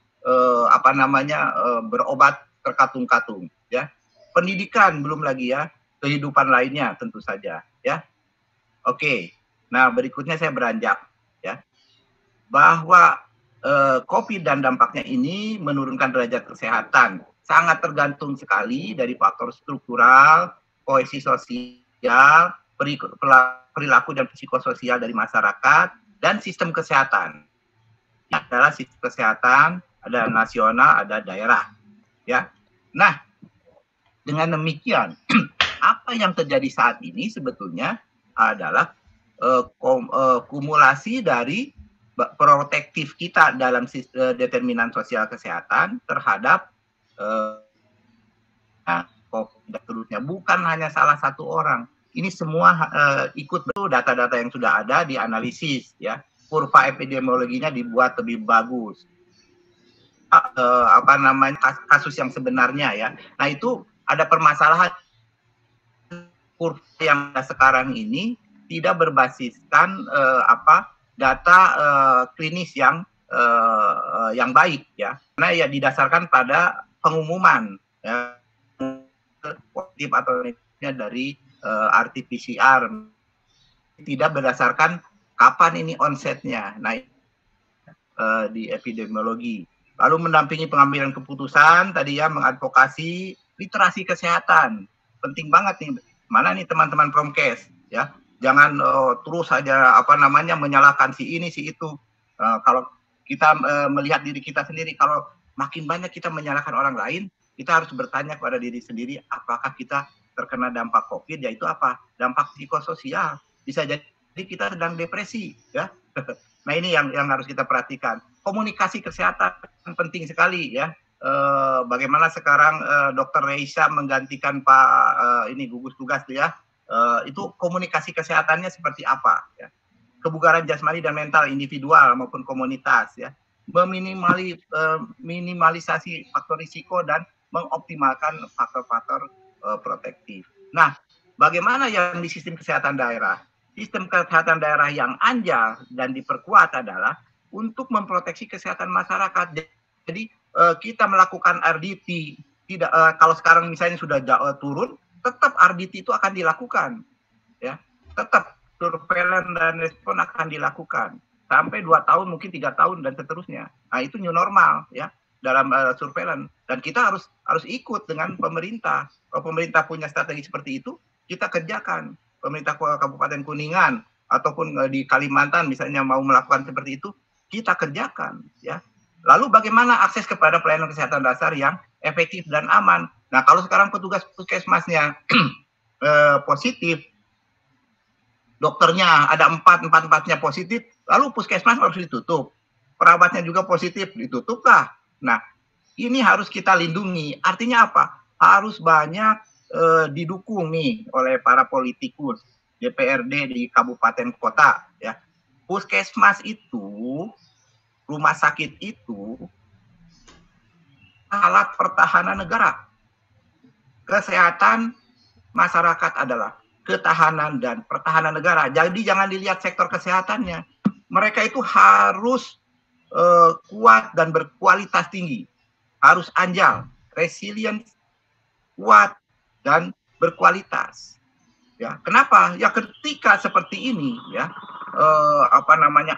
berobat terkatung-katung ya. Pendidikan belum lagi ya, kehidupan lainnya tentu saja ya. Oke. Nah, berikutnya saya beranjak ya. Bahwa COVID dan dampaknya ini menurunkan derajat kesehatan. Sangat tergantung sekali dari faktor struktural, kohesi sosial, perilaku dan psikososial dari masyarakat dan sistem kesehatan. Ini adalah sistem kesehatan, ada nasional, ada daerah ya. Nah, dengan demikian, apa yang terjadi saat ini sebetulnya adalah kumulasi dari protektif kita dalam determinan sosial kesehatan terhadap COVID dan seterusnya. Bukan hanya salah satu orang. Ini semua ikut data-data yang sudah ada dianalisis ya. Kurva epidemiologinya dibuat lebih bagus. Kasus yang sebenarnya ya. Nah, itu ada permasalahan kurva yang sekarang ini tidak berbasiskan data klinis yang baik ya. Karena ya didasarkan pada pengumuman ya, positif atau negatifnya dari RT-PCR, tidak berdasarkan kapan ini onsetnya. Nah, di epidemiologi. Lalu mendampingi pengambilan keputusan, tadi ya mengadvokasi literasi kesehatan. Penting banget nih. Mana nih teman-teman Promkes ya. Jangan terus saja menyalahkan si ini si itu. Kalau kita melihat diri kita sendiri, kalau makin banyak kita menyalahkan orang lain, kita harus bertanya kepada diri sendiri, apakah kita terkena dampak COVID, yaitu apa? Dampak psikososial. Bisa jadi kita sedang depresi ya. Nah, ini yang harus kita perhatikan. Komunikasi kesehatan penting sekali ya. Bagaimana sekarang Dr. Reisa menggantikan Pak gugus tugas ya. Itu komunikasi kesehatannya seperti apa ya. Kebugaran jasmani dan mental individual maupun komunitas ya. Minimalisasi faktor risiko dan mengoptimalkan faktor-faktor protektif. Nah, bagaimana yang di sistem kesehatan daerah? Sistem kesehatan daerah yang anjal dan diperkuat adalah untuk memproteksi kesehatan masyarakat. Jadi kita melakukan RDT, tidak kalau sekarang misalnya sudah turun, tetap RDT itu akan dilakukan, ya, tetap surveillance dan respon akan dilakukan sampai 2 tahun, mungkin 3 tahun dan seterusnya. Nah, itu new normal, ya, dalam surveillance. Dan kita harus ikut dengan pemerintah. Kalau pemerintah punya strategi seperti itu, kita kerjakan. Pemerintah Kabupaten Kuningan ataupun di Kalimantan misalnya mau melakukan seperti itu, kita kerjakan, ya. Lalu bagaimana akses kepada pelayanan kesehatan dasar yang efektif dan aman? Nah, kalau sekarang petugas puskesmasnya positif, dokternya ada 4-4-4-nya positif, lalu puskesmas harus ditutup. perawatnya juga positif, ditutuplah. Nah, ini harus kita lindungi. Artinya apa? Harus banyak didukung nih oleh para politikus, DPRD di kabupaten kota, ya. Puskesmas itu, rumah sakit itu alat pertahanan negara. Kesehatan masyarakat adalah ketahanan dan pertahanan negara. Jadi jangan dilihat sektor kesehatannya. Mereka itu harus kuat dan berkualitas tinggi. Harus anjal, resilient, kuat, dan berkualitas. Ya, kenapa? Ya ketika seperti ini, ya,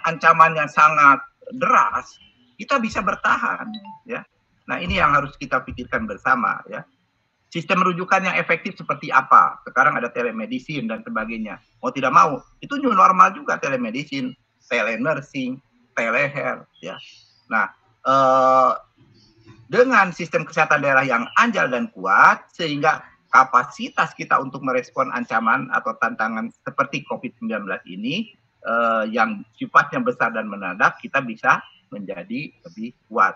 ancamannya sangat deras, kita bisa bertahan, ya. Nah, ini yang harus kita pikirkan bersama, ya. Sistem rujukan yang efektif seperti apa? Sekarang ada telemedicine dan sebagainya. Mau tidak mau, itu new normal juga telemedicine, telenursing, telehealth, ya. Nah, dengan sistem kesehatan daerah yang anjal dan kuat, sehingga kapasitas kita untuk merespon ancaman atau tantangan seperti COVID-19 ini yang sifatnya besar dan mendadak, kita bisa menjadi lebih kuat.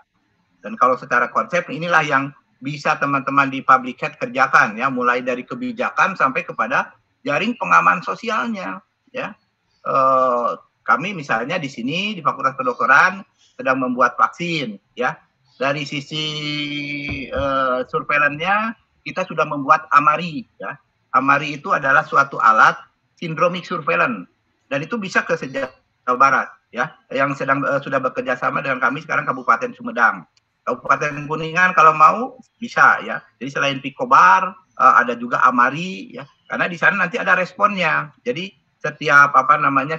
Dan kalau secara konsep, inilah yang bisa teman-teman di public health kerjakan, ya, mulai dari kebijakan sampai kepada jaring pengaman sosialnya, ya. Kami misalnya di sini di Fakultas Kedokteran sedang membuat vaksin, ya. Dari sisi surveillance-nya kita sudah membuat AMARI, ya. AMARI itu adalah suatu alat syndromic surveillance dan itu bisa ke Jawa Barat, ya, yang sedang sudah bekerja sama dengan kami sekarang Kabupaten Sumedang. Kabupaten Kuningan kalau mau bisa, ya. Jadi selain Picobar ada juga AMARI, ya. Karena di sana nanti ada responnya. Jadi setiap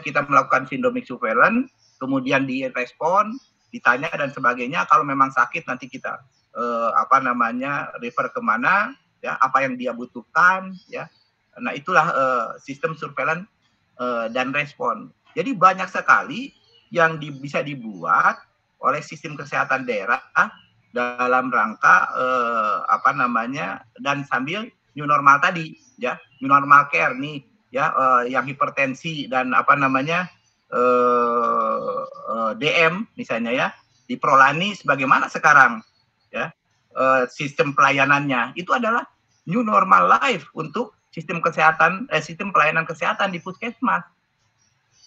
kita melakukan syndromic surveillance, kemudian direspon, ditanya dan sebagainya. Kalau memang sakit nanti kita refer kemana, ya, apa yang dia butuhkan, ya. Nah, itulah sistem surveillance dan respon. Jadi banyak sekali yang bisa dibuat oleh sistem kesehatan daerah dalam rangka dan sambil new normal tadi, ya, new normal care nih, ya, yang hipertensi dan DM misalnya, ya, di Prolani sebagaimana sekarang, ya, sistem pelayanannya itu adalah new normal life untuk sistem kesehatan, sistem pelayanan kesehatan di puskesmas.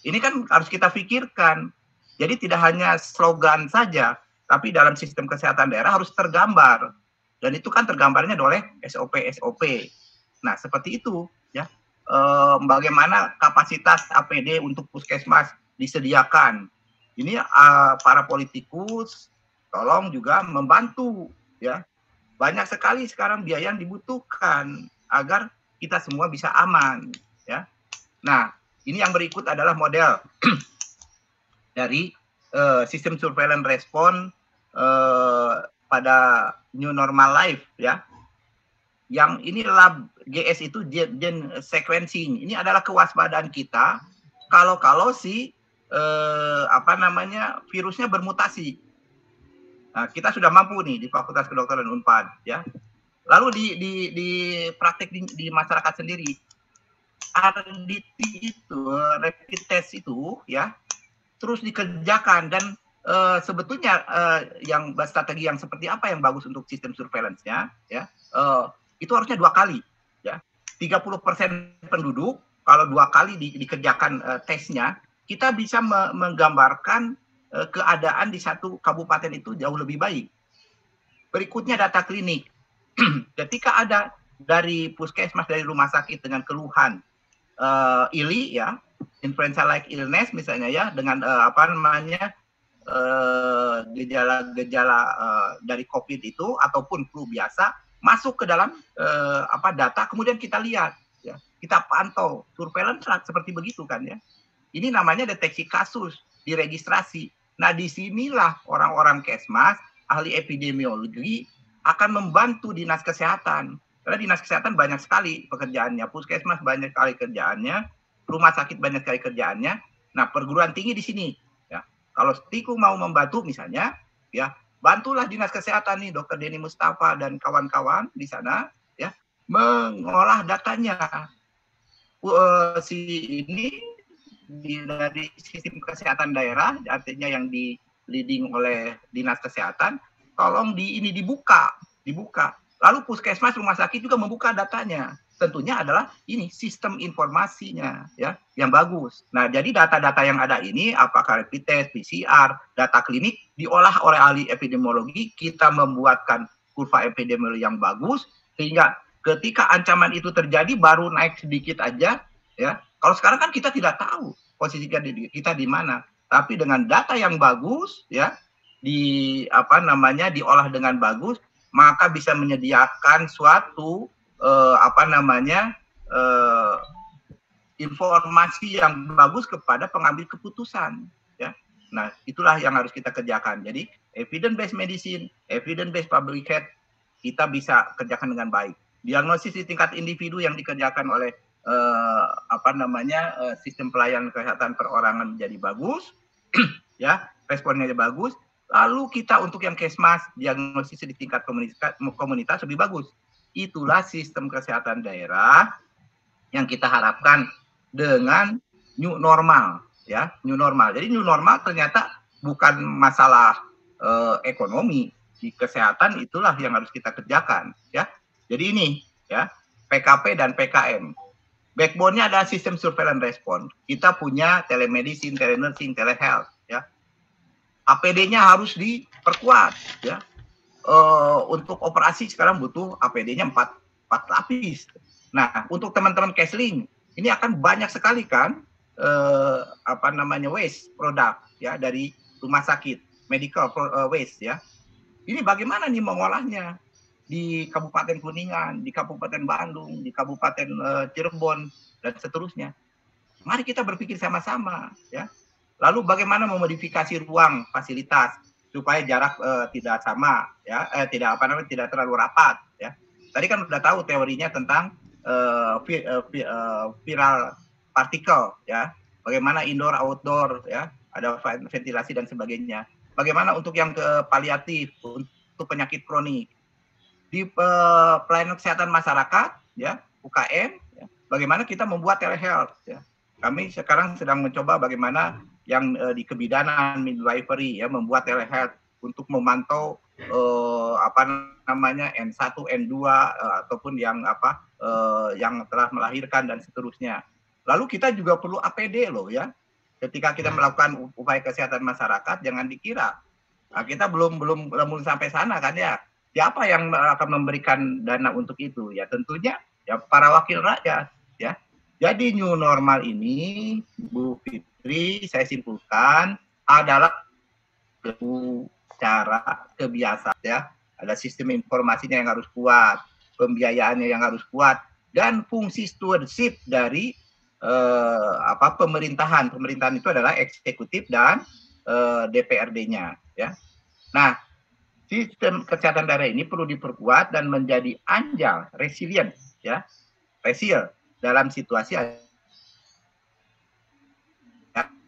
Ini kan harus kita pikirkan. Jadi tidak hanya slogan saja, tapi dalam sistem kesehatan daerah harus tergambar. Dan itu kan tergambarnya oleh SOP-SOP. Nah, seperti itu, ya. Bagaimana kapasitas APD untuk puskesmas disediakan. Ini para politikus tolong juga membantu, ya. Banyak sekali sekarang biaya yang dibutuhkan agar kita semua bisa aman, ya. Nah, ini yang berikut adalah model dari sistem surveillance respon pada new normal life, ya. Yang ini lab GS itu gen sequencing. Ini adalah kewaspadaan kita kalau si virusnya bermutasi. Nah, kita sudah mampu nih di Fakultas Kedokteran Unpad, ya. Lalu di praktek di masyarakat sendiri, RDT itu, rapid test itu, ya, terus dikerjakan dan sebetulnya yang strategi yang seperti apa yang bagus untuk sistem surveillance-nya, ya, itu harusnya 2 kali, ya. 30% penduduk kalau 2 kali dikerjakan tesnya, kita bisa menggambarkan keadaan di satu kabupaten itu jauh lebih baik. Berikutnya data klinik. Ketika ada dari puskesmas, dari rumah sakit dengan keluhan ILI, ya, influenza-like illness misalnya, ya, dengan gejala-gejala dari COVID itu ataupun flu biasa masuk ke dalam data, kemudian kita lihat, ya, kita pantau, surveillance seperti begitu kan, ya. Ini namanya deteksi kasus, diregistrasi. Nah, disinilah orang-orang Kesmas, ahli epidemiologi akan membantu dinas kesehatan. Karena dinas kesehatan banyak sekali pekerjaannya, puskesmas banyak sekali kerjaannya, rumah sakit banyak sekali kerjaannya. Nah, perguruan tinggi di sini, ya. Kalau Stiku mau membantu misalnya, ya, bantulah dinas kesehatan nih, Dr. Denny Mustafa dan kawan-kawan di sana, ya, mengolah datanya. Dari sistem kesehatan daerah, artinya yang di leading oleh Dinas Kesehatan, tolong ini dibuka. Lalu puskesmas, rumah sakit juga membuka datanya. Tentunya adalah ini sistem informasinya ya yang bagus. Nah, jadi data-data yang ada ini apakah rapid test, PCR, data klinik diolah oleh ahli epidemiologi, kita membuatkan kurva epidemiologi yang bagus sehingga ketika ancaman itu terjadi baru naik sedikit aja ya. Kalau sekarang kan kita tidak tahu posisi kita di mana. Tapi dengan data yang bagus ya diolah dengan bagus, maka bisa menyediakan suatu informasi yang bagus kepada pengambil keputusan ya. Nah, itulah yang harus kita kerjakan. Jadi evidence based medicine, evidence based public health kita bisa kerjakan dengan baik. Diagnosis di tingkat individu yang dikerjakan oleh sistem pelayanan kesehatan perorangan menjadi bagus ya, responnya bagus. Lalu kita untuk yang kesmas, diagnosis di tingkat komunitas lebih bagus. Itulah sistem kesehatan daerah yang kita harapkan dengan new normal ya, new normal. Jadi new normal ternyata bukan masalah ekonomi, di kesehatan itulah yang harus kita kerjakan ya. Jadi ini ya, PKP dan PKM. Backbone-nya adalah sistem surveillance response. Kita punya telemedicine, telenursing, telehealth ya. APD-nya harus diperkuat ya. Untuk operasi sekarang butuh APD-nya 4 lapis. Nah, untuk teman-teman Kesling, ini akan banyak sekali kan waste produk ya dari rumah sakit, medical waste ya. Ini bagaimana nih mengolahnya di Kabupaten Kuningan, di Kabupaten Bandung, di Kabupaten Cirebon dan seterusnya. Mari kita berpikir sama-sama ya. Lalu bagaimana memodifikasi ruang fasilitas supaya jarak tidak sama ya, tidak terlalu rapat ya. Tadi kan sudah tahu teorinya tentang viral partikel ya. Bagaimana indoor outdoor ya, ada ventilasi dan sebagainya. Bagaimana untuk yang ke paliatif, untuk penyakit kronik. Di pelayanan kesehatan masyarakat ya, UKM ya, bagaimana kita membuat telehealth ya. Kami sekarang sedang mencoba bagaimana yang di kebidanan midwifery ya, membuat telehealth untuk memantau N1, N2 ataupun yang telah melahirkan dan seterusnya. Lalu kita juga perlu APD loh ya. Ketika kita melakukan upaya kesehatan masyarakat, jangan dikira kita belum sampai sana kan ya. Siapa yang akan memberikan dana untuk itu? Ya tentunya ya para wakil rakyat ya. Jadi new normal ini, Bu Fitri, saya simpulkan adalah cara kebiasaan ya. Ada sistem informasinya yang harus kuat, pembiayaannya yang harus kuat, dan fungsi stewardship dari pemerintahan. Pemerintahan itu adalah eksekutif dan DPRD-nya ya. Nah, sistem kesehatan daerah ini perlu diperkuat dan menjadi anjal, resilient ya. Resil dalam situasi ya.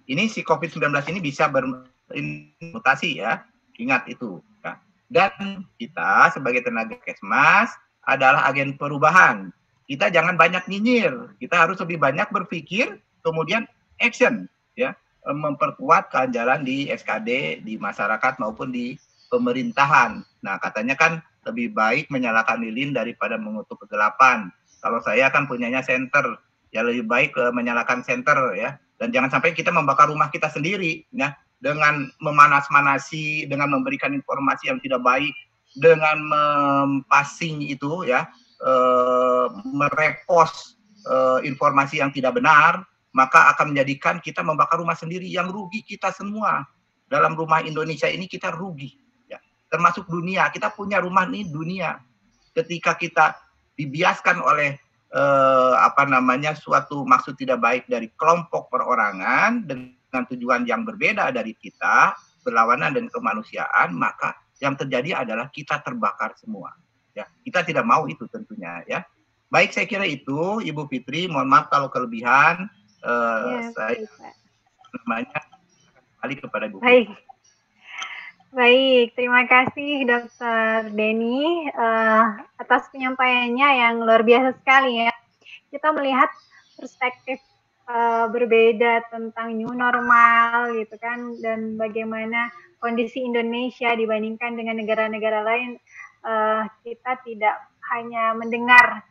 Ini si COVID-19 ini bisa bermutasi ya. Ingat itu ya. Dan kita sebagai tenaga kesmas adalah agen perubahan. Kita jangan banyak nyinyir, kita harus lebih banyak berpikir, kemudian action, ya, memperkuat keanjalan di SKD, di masyarakat maupun di pemerintahan. Nah, katanya kan lebih baik menyalakan lilin daripada mengutuk kegelapan. Kalau saya kan punyanya senter, ya lebih baik menyalakan senter, ya. Dan jangan sampai kita membakar rumah kita sendiri, ya, dengan memanas-manasi, dengan memberikan informasi yang tidak baik, dengan passing itu, ya. Merepost informasi yang tidak benar, maka akan menjadikan kita membakar rumah sendiri, yang rugi kita semua. Dalam rumah Indonesia ini kita rugi, ya. Termasuk dunia, kita punya rumah ini dunia. Ketika kita dibiaskan oleh suatu maksud tidak baik dari kelompok perorangan dengan tujuan yang berbeda dari kita, berlawanan dan kemanusiaan, maka yang terjadi adalah kita terbakar semua. Ya, kita tidak mau itu tentunya, ya. Baik, saya kira itu, Ibu Fitri. Mohon maaf kalau kelebihan. Saya kembali kepada Ibu. Baik, terima kasih Dr. Denny atas penyampaiannya yang luar biasa sekali, ya. Kita melihat perspektif berbeda tentang new normal gitu kan, dan bagaimana kondisi Indonesia dibandingkan dengan negara-negara lain. Kita tidak hanya mendengar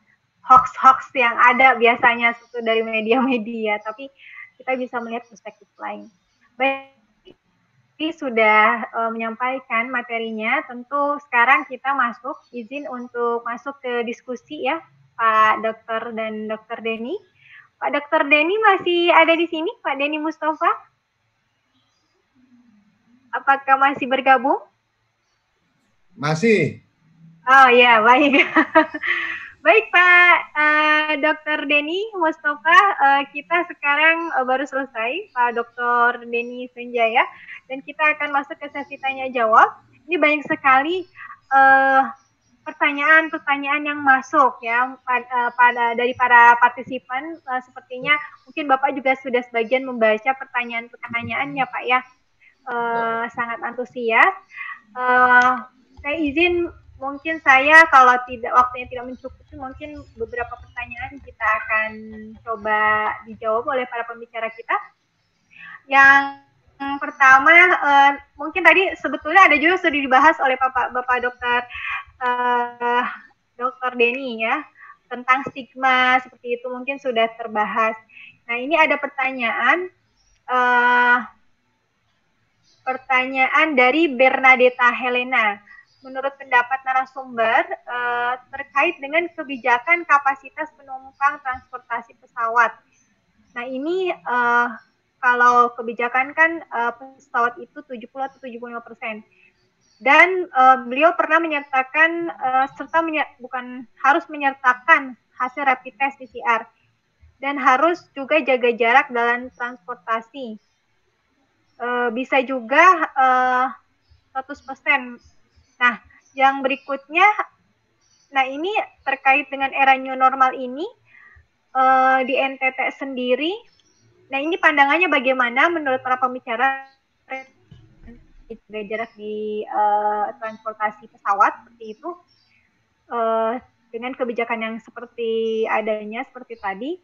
hoax-hoax yang ada biasanya dari media-media, tapi kita bisa melihat perspektif lain. Baik, sudah menyampaikan materinya, tentu sekarang kita izin untuk masuk ke diskusi ya, Pak Dokter dan Dokter Denny. Pak Dokter Denny masih ada di sini, Pak Denny Mustafa? Apakah masih bergabung? Masih. Oh ya, baik. Baik Pak Dokter Denny Mustafa, kita sekarang baru selesai, Pak Dokter Denny Senjaya, dan kita akan masuk ke sesi tanya jawab. Ini banyak sekali pertanyaan-pertanyaan yang masuk ya dari para partisipan. Sepertinya mungkin Bapak juga sudah sebagian membaca pertanyaan-pertanyaannya Pak ya. Sangat antusias. Saya izin, mungkin saya kalau waktunya tidak mencukupi, mungkin beberapa pertanyaan kita akan coba dijawab oleh para pembicara kita. Yang pertama, mungkin tadi sebetulnya ada juga sudah dibahas oleh Bapak Dokter Dokter Denny ya, tentang stigma seperti itu mungkin sudah terbahas. Nah ini ada pertanyaan dari Bernadetta Helena. Menurut pendapat narasumber terkait dengan kebijakan kapasitas penumpang transportasi pesawat. Nah ini kalau kebijakan kan pesawat itu 70 atau 75%. Dan beliau pernah menyertakan harus menyertakan hasil rapid test PCR dan harus juga jaga jarak dalam transportasi. Bisa juga 100%. Nah, yang berikutnya, nah ini terkait dengan era new normal ini di NTT sendiri. Nah ini pandangannya bagaimana menurut para pembicara jarak di transportasi pesawat seperti itu dengan kebijakan yang seperti adanya seperti tadi.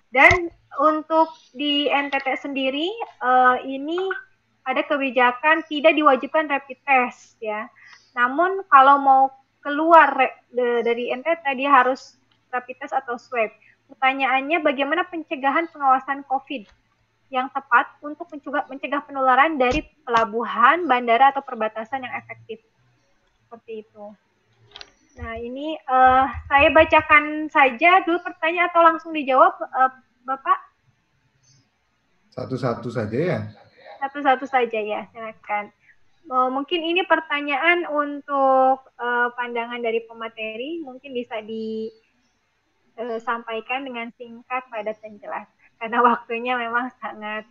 Dan untuk di NTT sendiri ini ada kebijakan tidak diwajibkan rapid test ya. Namun kalau mau keluar dari NTT dia harus rapid test atau swab. Pertanyaannya bagaimana pencegahan pengawasan COVID yang tepat untuk mencegah penularan dari pelabuhan, bandara atau perbatasan yang efektif. Seperti itu. Nah ini saya bacakan saja dulu pertanyaan atau langsung dijawab Bapak? Satu-satu saja ya. Satu-satu saja ya, silakan. Mungkin ini pertanyaan untuk pandangan dari pemateri, mungkin bisa disampaikan dengan singkat, padat dan jelas. Karena waktunya memang sangat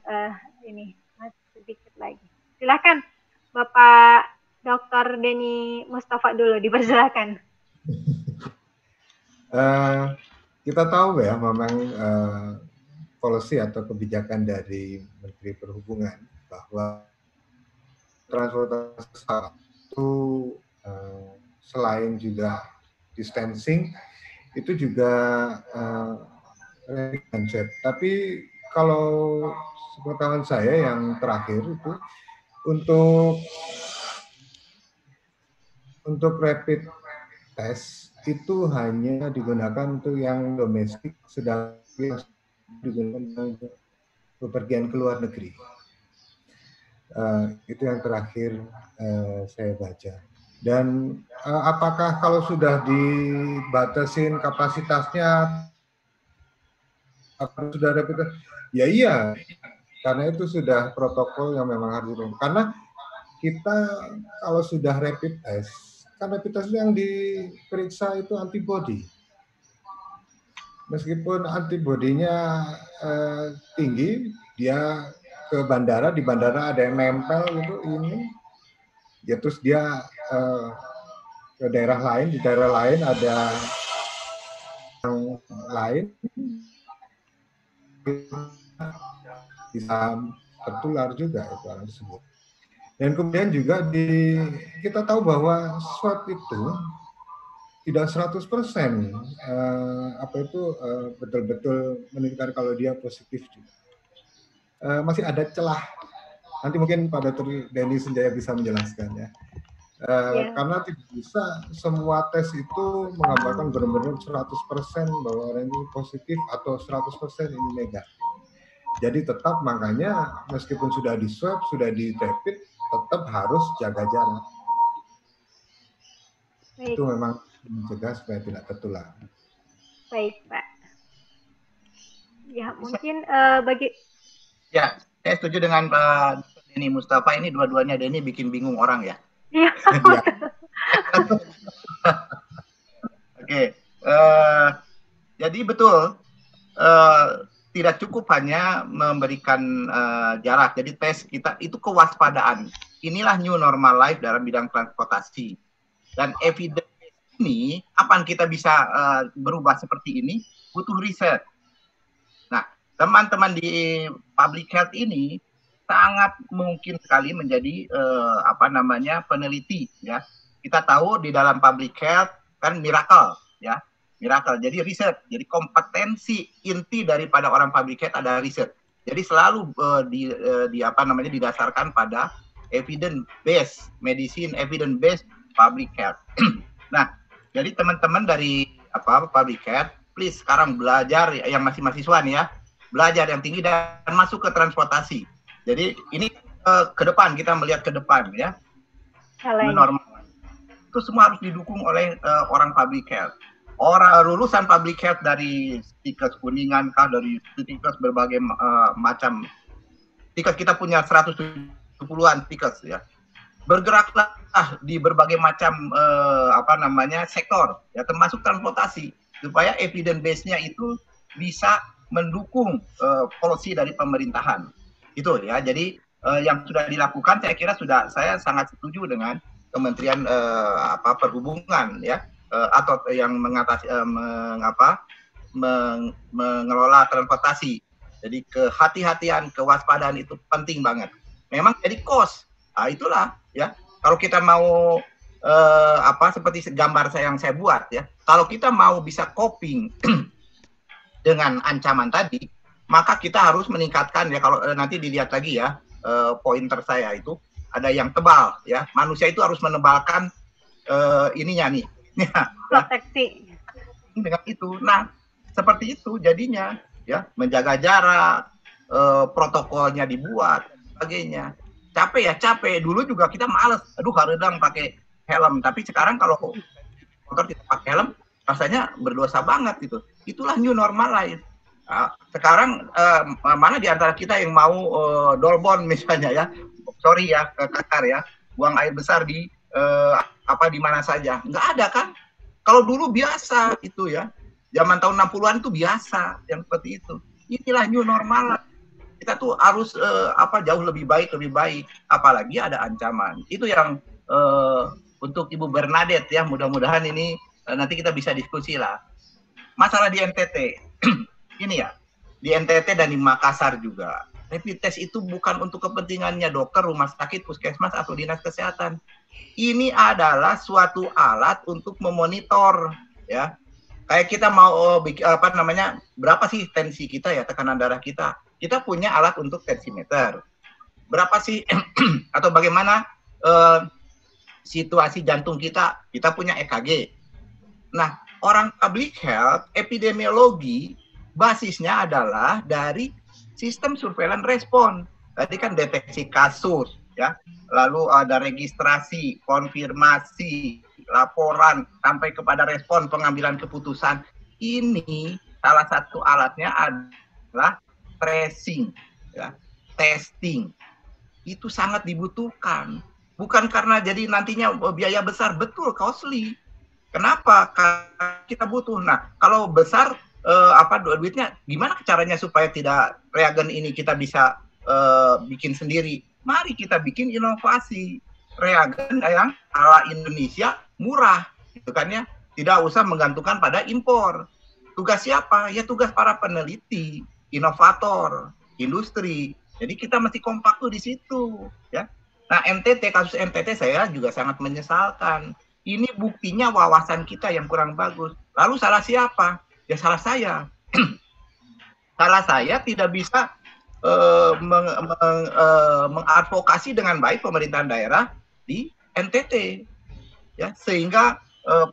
masih sedikit lagi. Silakan Bapak Dr. Denny Mustafa dulu, dipersilakan. Kita tahu ya memang policy atau kebijakan dari Menteri Perhubungan bahwa transportasi pesawat itu selain juga distancing itu juga konsep. Tapi kalau sepengetahuan saya yang terakhir itu untuk rapid test itu hanya digunakan untuk yang domestik, sedangkan digunakan untuk bepergian ke luar negeri. Itu yang terakhir saya baca. Dan apakah kalau sudah dibatasin kapasitasnya, apakah sudah rapid test? Ya iya, karena itu sudah protokol yang memang harus dilakukan. Karena kita kalau sudah rapid test, kan rapid test yang diperiksa itu antibody. Meskipun antibodinya tinggi, dia ke bandara, di bandara ada yang nempel gitu ini, ya terus dia ke daerah lain, di daerah lain ada yang lain, bisa tertular juga itu orang tersebut. Dan kemudian juga kita tahu bahwa swab itu tidak 100% betul-betul menunjukkan kalau dia positif juga. Masih ada celah. Nanti mungkin Pak Dr. Denny Senjaya bisa menjelaskan ya. Karena tidak bisa semua tes itu menggambarkan benar-benar 100% bahwa orang ini positif atau 100% ini negatif. Jadi tetap makanya meskipun sudah di swab, sudah di rapid, tetap harus jaga jarak. Baik. Itu memang mencegah supaya tidak tertular. Baik, Pak. Ya, mungkin bagi... Ya, saya setuju dengan Pak Denny Mustafa. Ini dua-duanya Denny bikin bingung orang ya. Iya. Oke. Jadi betul, tidak cukup hanya memberikan jarak. Jadi tes kita itu kewaspadaan. Inilah new normal life dalam bidang transportasi. Dan evidence ini, kapan kita bisa berubah seperti ini, butuh riset. Nah, teman-teman di public health ini sangat mungkin sekali menjadi peneliti. Ya, kita tahu di dalam public health kan miracle, ya, miracle. Jadi riset, jadi kompetensi inti daripada orang public health adalah riset. Jadi selalu didasarkan pada evidence based medicine, evidence based public health. Nah, jadi teman-teman dari public health, please sekarang belajar yang masih mahasiswa nih ya, belajar yang tinggi dan masuk ke transportasi. Jadi ini ke depan, kita melihat ke depan ya. Normal. Itu semua harus didukung oleh orang public health. Orang lulusan public health dari Stikes Kuningan kah, dari Stikes berbagai macam. Stikes kita punya 170-an Stikes ya. Bergeraklah di berbagai macam sektor ya, termasuk transportasi, supaya evidence base-nya itu bisa mendukung policy dari pemerintahan. Itu ya. Jadi yang sudah dilakukan saya kira saya sangat setuju dengan Kementerian Perhubungan ya, atau yang mengelola transportasi. Jadi kehati-hatian, kewaspadaan itu penting banget. Memang jadi cost. Nah, itulah ya. Kalau kita mau seperti gambar yang saya buat ya, kalau kita mau bisa coping dengan ancaman tadi, maka kita harus meningkatkan ya. Kalau nanti dilihat lagi ya, pointer saya itu ada yang tebal ya. Manusia itu harus menebalkan ininya nih. Proteksi. Dengan itu. Nah, seperti itu jadinya ya, menjaga jarak, protokolnya dibuat dan sebagainya. Capek. Dulu juga kita males. Aduh, haredang pakai helm. Tapi sekarang kalau motor kita pakai helm, rasanya berdosa banget gitu. Itulah new normal life. Nah, sekarang mana di antara kita yang mau dolbon misalnya ya, sorry ya, kasar ya, buang air besar di mana saja. Nggak ada kan? Kalau dulu biasa itu ya. Zaman tahun 60-an itu biasa yang seperti itu. Inilah new normal. Kita tuh harus jauh lebih baik, apalagi ada ancaman. Itu yang untuk Ibu Bernadette ya, mudah-mudahan ini nanti kita bisa diskusi lah. Masalah di NTT, ini ya, di NTT dan di Makassar juga, rapid test itu bukan untuk kepentingannya dokter, rumah sakit, puskesmas atau dinas kesehatan. Ini adalah suatu alat untuk memonitor ya. Kayak kita mau berapa sih tensi kita ya, tekanan darah kita. Kita punya alat untuk tensimeter. Berapa sih atau bagaimana situasi jantung kita? Kita punya EKG. Nah, orang public health, epidemiologi basisnya adalah dari sistem surveillance respon. Tadi kan deteksi kasus ya. Lalu ada registrasi, konfirmasi, laporan sampai kepada respon pengambilan keputusan. Ini salah satu alatnya adalah tracing, ya, testing. Itu sangat dibutuhkan. Bukan karena jadi nantinya biaya besar, betul, costly. Kenapa? Karena kita butuh. Nah, kalau besar, duitnya, gimana caranya supaya tidak reagen ini kita bisa bikin sendiri? Mari kita bikin inovasi reagen yang ala Indonesia murah, gitu kan ya. Tidak usah menggantungkan pada impor. Tugas siapa? Ya tugas para peneliti, inovator, industri. Jadi kita mesti kompak tuh di situ, ya. Nah, kasus NTT saya juga sangat menyesalkan. ini buktinya wawasan kita yang kurang bagus. Lalu salah siapa? Ya salah saya. Salah saya tidak bisa mengadvokasi dengan baik pemerintahan daerah di NTT, ya, sehingga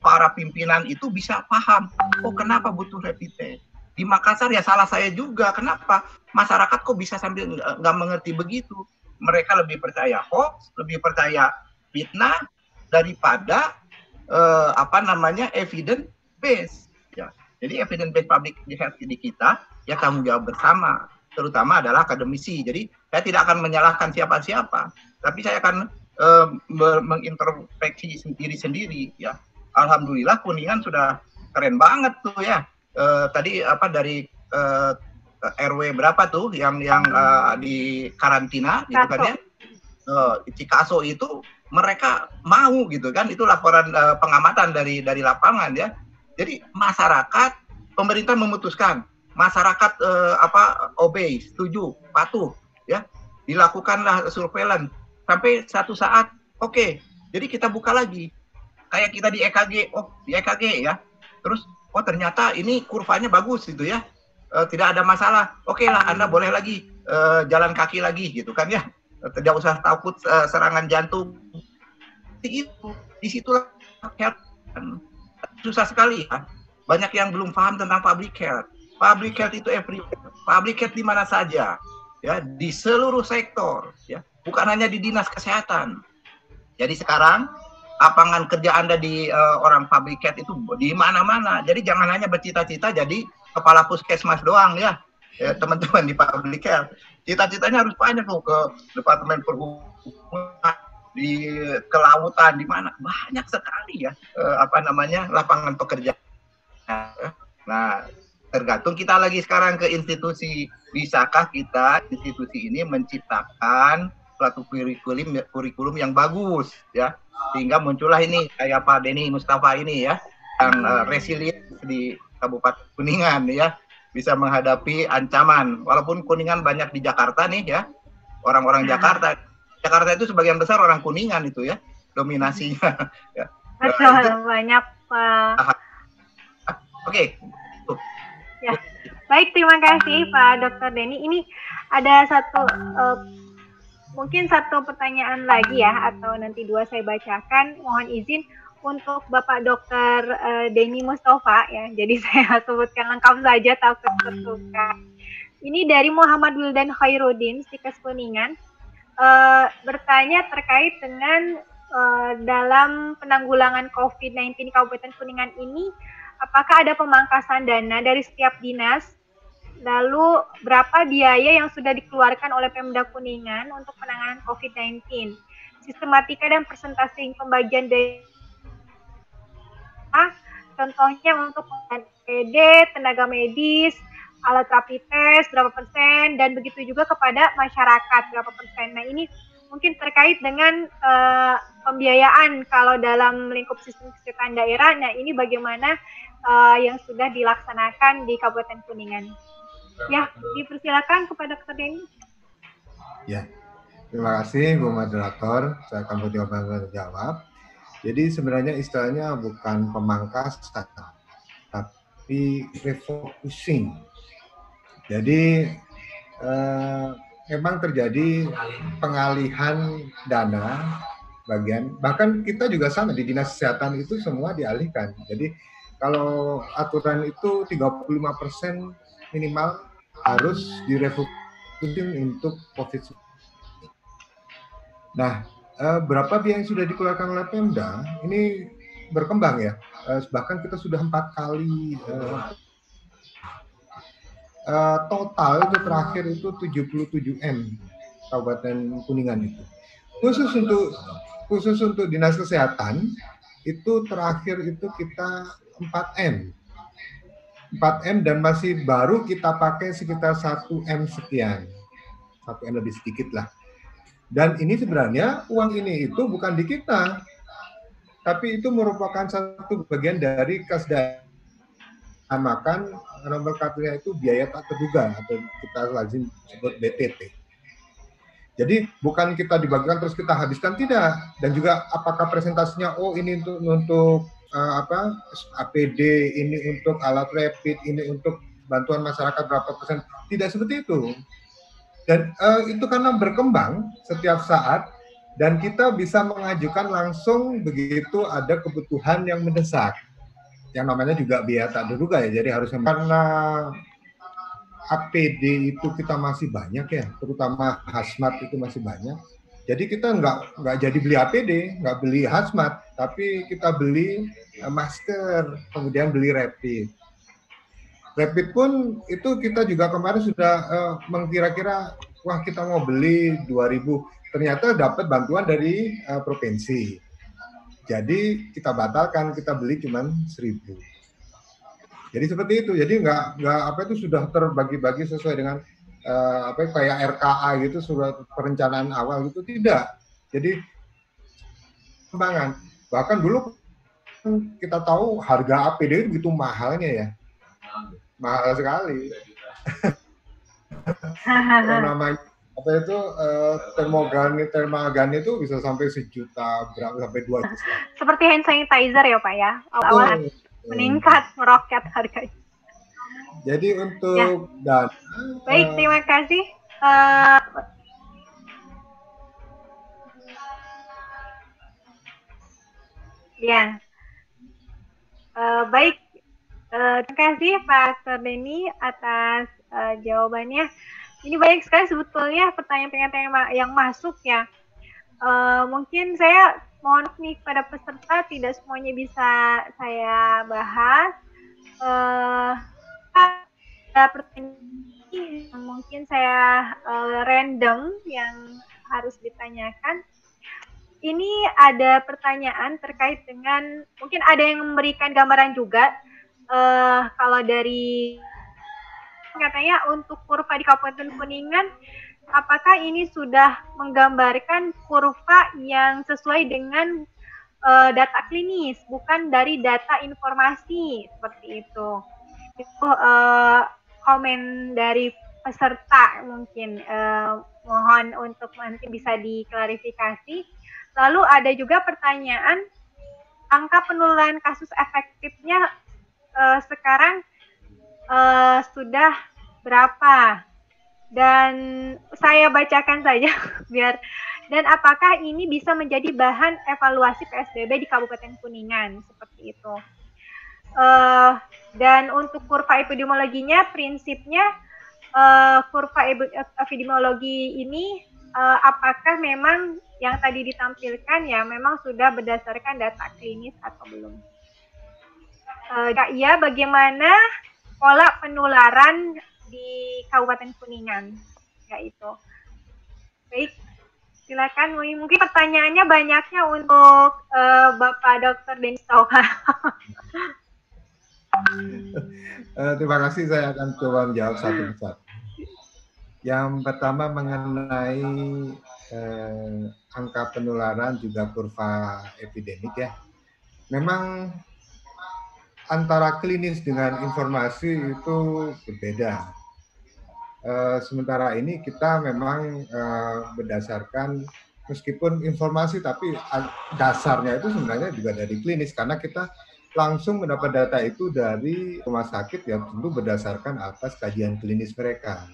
para pimpinan itu bisa paham, oh kenapa butuh rapid test. Di Makassar ya salah saya juga, kenapa masyarakat kok bisa sambil nggak mengerti begitu. Mereka lebih percaya hoax, lebih percaya fitnah daripada evidence based, ya. Jadi evidence based public health di kita ya tanggung jawab bersama, terutama adalah akademisi. Jadi saya tidak akan menyalahkan siapa-siapa, tapi saya akan mengintrospeksi diri sendiri, ya. Alhamdulillah Kuningan sudah keren banget tuh, ya. Tadi dari RW berapa tuh yang di karantina gitu kan, ya. Cikaso itu mereka mau gitu kan, itu laporan pengamatan dari lapangan, ya. Jadi masyarakat, pemerintah memutuskan, masyarakat obey, setuju, patuh, ya. Dilakukanlah surveillance sampai satu saat, oke, jadi kita buka lagi. Kayak kita di EKG, di EKG, ya. Terus ternyata ini kurvanya bagus gitu, ya. Tidak ada masalah. Oke lah, Anda boleh lagi jalan kaki lagi gitu kan, ya. Tidak usah takut serangan jantung. Itu disitulah health susah sekali, ya. Banyak yang belum paham tentang public health. Public health itu everywhere. Public health di mana saja, ya, di seluruh sektor, ya, bukan hanya di dinas kesehatan. Jadi sekarang lapangan kerja Anda di orang public health itu di mana-mana. Jadi jangan hanya bercita-cita jadi kepala puskesmas doang, ya, teman-teman di public health. Cita-citanya harus banyak loh, ke Departemen Perhubungan, di kelautan, di mana banyak sekali, ya, lapangan pekerjaan. Nah, tergantung kita lagi sekarang ke institusi. Bisakah kita institusi ini menciptakan suatu kurikulum yang bagus, ya, sehingga muncullah ini kayak Pak Denny Mustafa ini, ya, yang resilient di Kabupaten Kuningan, ya, bisa menghadapi ancaman. Walaupun Kuningan banyak di Jakarta nih, ya, orang-orang Jakarta itu sebagian besar orang Kuningan itu, ya, dominasinya. Ya. Betul, banyak Pak. Oke. Ya, baik, terima kasih Pak Dr. Denny. Ini ada mungkin satu pertanyaan lagi, ya, atau nanti dua saya bacakan. Mohon izin untuk Bapak Dr. Denny Mustafa, ya. Jadi saya sebutkan lengkap saja, takut tertukar. Ini dari Muhammad Wildan Khairuddin, Stikes Kuningan, bertanya terkait dengan dalam penanggulangan COVID-19 Kabupaten Kuningan ini, apakah ada pemangkasan dana dari setiap dinas? Lalu berapa biaya yang sudah dikeluarkan oleh Pemda Kuningan untuk penanganan COVID-19? Sistematika dan persentase pembagian dana, contohnya untuk PD, tenaga medis, alat rapid test berapa persen, dan begitu juga kepada masyarakat berapa persen. Nah, ini mungkin terkait dengan pembiayaan kalau dalam lingkup sistem kesehatan daerah. Nah, ini bagaimana yang sudah dilaksanakan di Kabupaten Kuningan. Ya, dipersilakan kepada Dr. Denny. Ya, terima kasih Bu Moderator. Saya akan mencoba menjawab. Jadi sebenarnya istilahnya bukan pemangkasan, tapi refocusing. Jadi memang terjadi pengalihan dana bagian, bahkan kita juga sama di Dinas Kesehatan itu semua dialihkan. Jadi kalau aturan itu 35% minimal harus direfocusing untuk COVID-19. Nah, berapa biaya yang sudah dikeluarkan oleh Pemda ini berkembang, ya. Bahkan kita sudah 4 kali total itu terakhir itu 77M Kabupaten Kuningan itu. Khusus untuk Dinas Kesehatan itu terakhir itu kita 4M dan masih baru kita pakai sekitar 1M sekian. 1M lebih sedikit lah. Dan ini sebenarnya uang ini itu bukan di kita, tapi itu merupakan satu bagian dari kas daerah. Namakan nomenklaturnya itu biaya tak terduga atau kita lazim sebut BTT. Jadi bukan kita dibagikan terus kita habiskan, tidak. Dan juga apakah presentasinya, oh ini untuk APD, ini untuk alat rapid, ini untuk bantuan masyarakat berapa persen. Tidak seperti itu. Dan itu karena berkembang setiap saat dan kita bisa mengajukan langsung begitu ada kebutuhan yang mendesak. Yang namanya juga biaya tak terduga ya. Jadi harus karena APD itu kita masih banyak ya, terutama hazmat itu masih banyak. Jadi kita nggak jadi beli APD, nggak beli hazmat, tapi kita beli masker, kemudian beli rapid. Rapid pun itu kita juga kemarin sudah mengkira-kira, wah kita mau beli 2.000, ternyata dapat bantuan dari provinsi. Jadi kita batalkan, kita beli cuma 1.000. Jadi seperti itu. Jadi nggak itu sudah terbagi-bagi sesuai dengan kayak RKA gitu, surat perencanaan awal gitu, tidak. Jadi kembangan. Bahkan dulu kita tahu harga APD itu begitu mahalnya ya, mahal sekali. Namanya apa itu termogan itu bisa sampai 1 juta, berapa sampai 2 juta. Seperti hand sanitizer ya Pak ya, awal meningkat meroket harganya. Jadi untuk dana. Baik, terima kasih. Ya, baik. Terima kasih Pak Dr. Denny atas jawabannya. Ini banyak sekali sebetulnya pertanyaan-pertanyaan yang masuk ya. Mungkin saya mohon nih pada peserta tidak semuanya bisa saya bahas. Ada pertanyaan yang mungkin saya random yang harus ditanyakan. Ini ada pertanyaan terkait dengan, mungkin ada yang memberikan gambaran juga. Kalau dari katanya untuk kurva di Kabupaten Kuningan, apakah ini sudah menggambarkan kurva yang sesuai dengan data klinis, bukan dari data informasi seperti itu? Itu komen dari peserta mungkin, mohon untuk nanti bisa diklarifikasi. Lalu ada juga pertanyaan, angka penularan kasus efektifnya sekarang sudah berapa? Dan saya bacakan saja biar. Dan apakah ini bisa menjadi bahan evaluasi PSBB di Kabupaten Kuningan seperti itu? Dan untuk kurva epidemiologinya, prinsipnya kurva epidemiologi ini apakah memang yang tadi ditampilkan ya memang sudah berdasarkan data klinis atau belum? Ya, bagaimana pola penularan di Kabupaten Kuningan? Ya itu. Baik, silakan. Mungkin pertanyaannya banyaknya untuk Bapak Dr. Denny Stoka. Terima kasih, saya akan coba menjawab satu persatu. Yang pertama mengenai angka penularan juga kurva epidemik ya. Memang antara klinis dengan informasi itu berbeda. Sementara ini kita memang berdasarkan meskipun informasi tapi dasarnya itu sebenarnya juga dari klinis karena kita langsung mendapat data itu dari rumah sakit yang tentu berdasarkan atas kajian klinis mereka.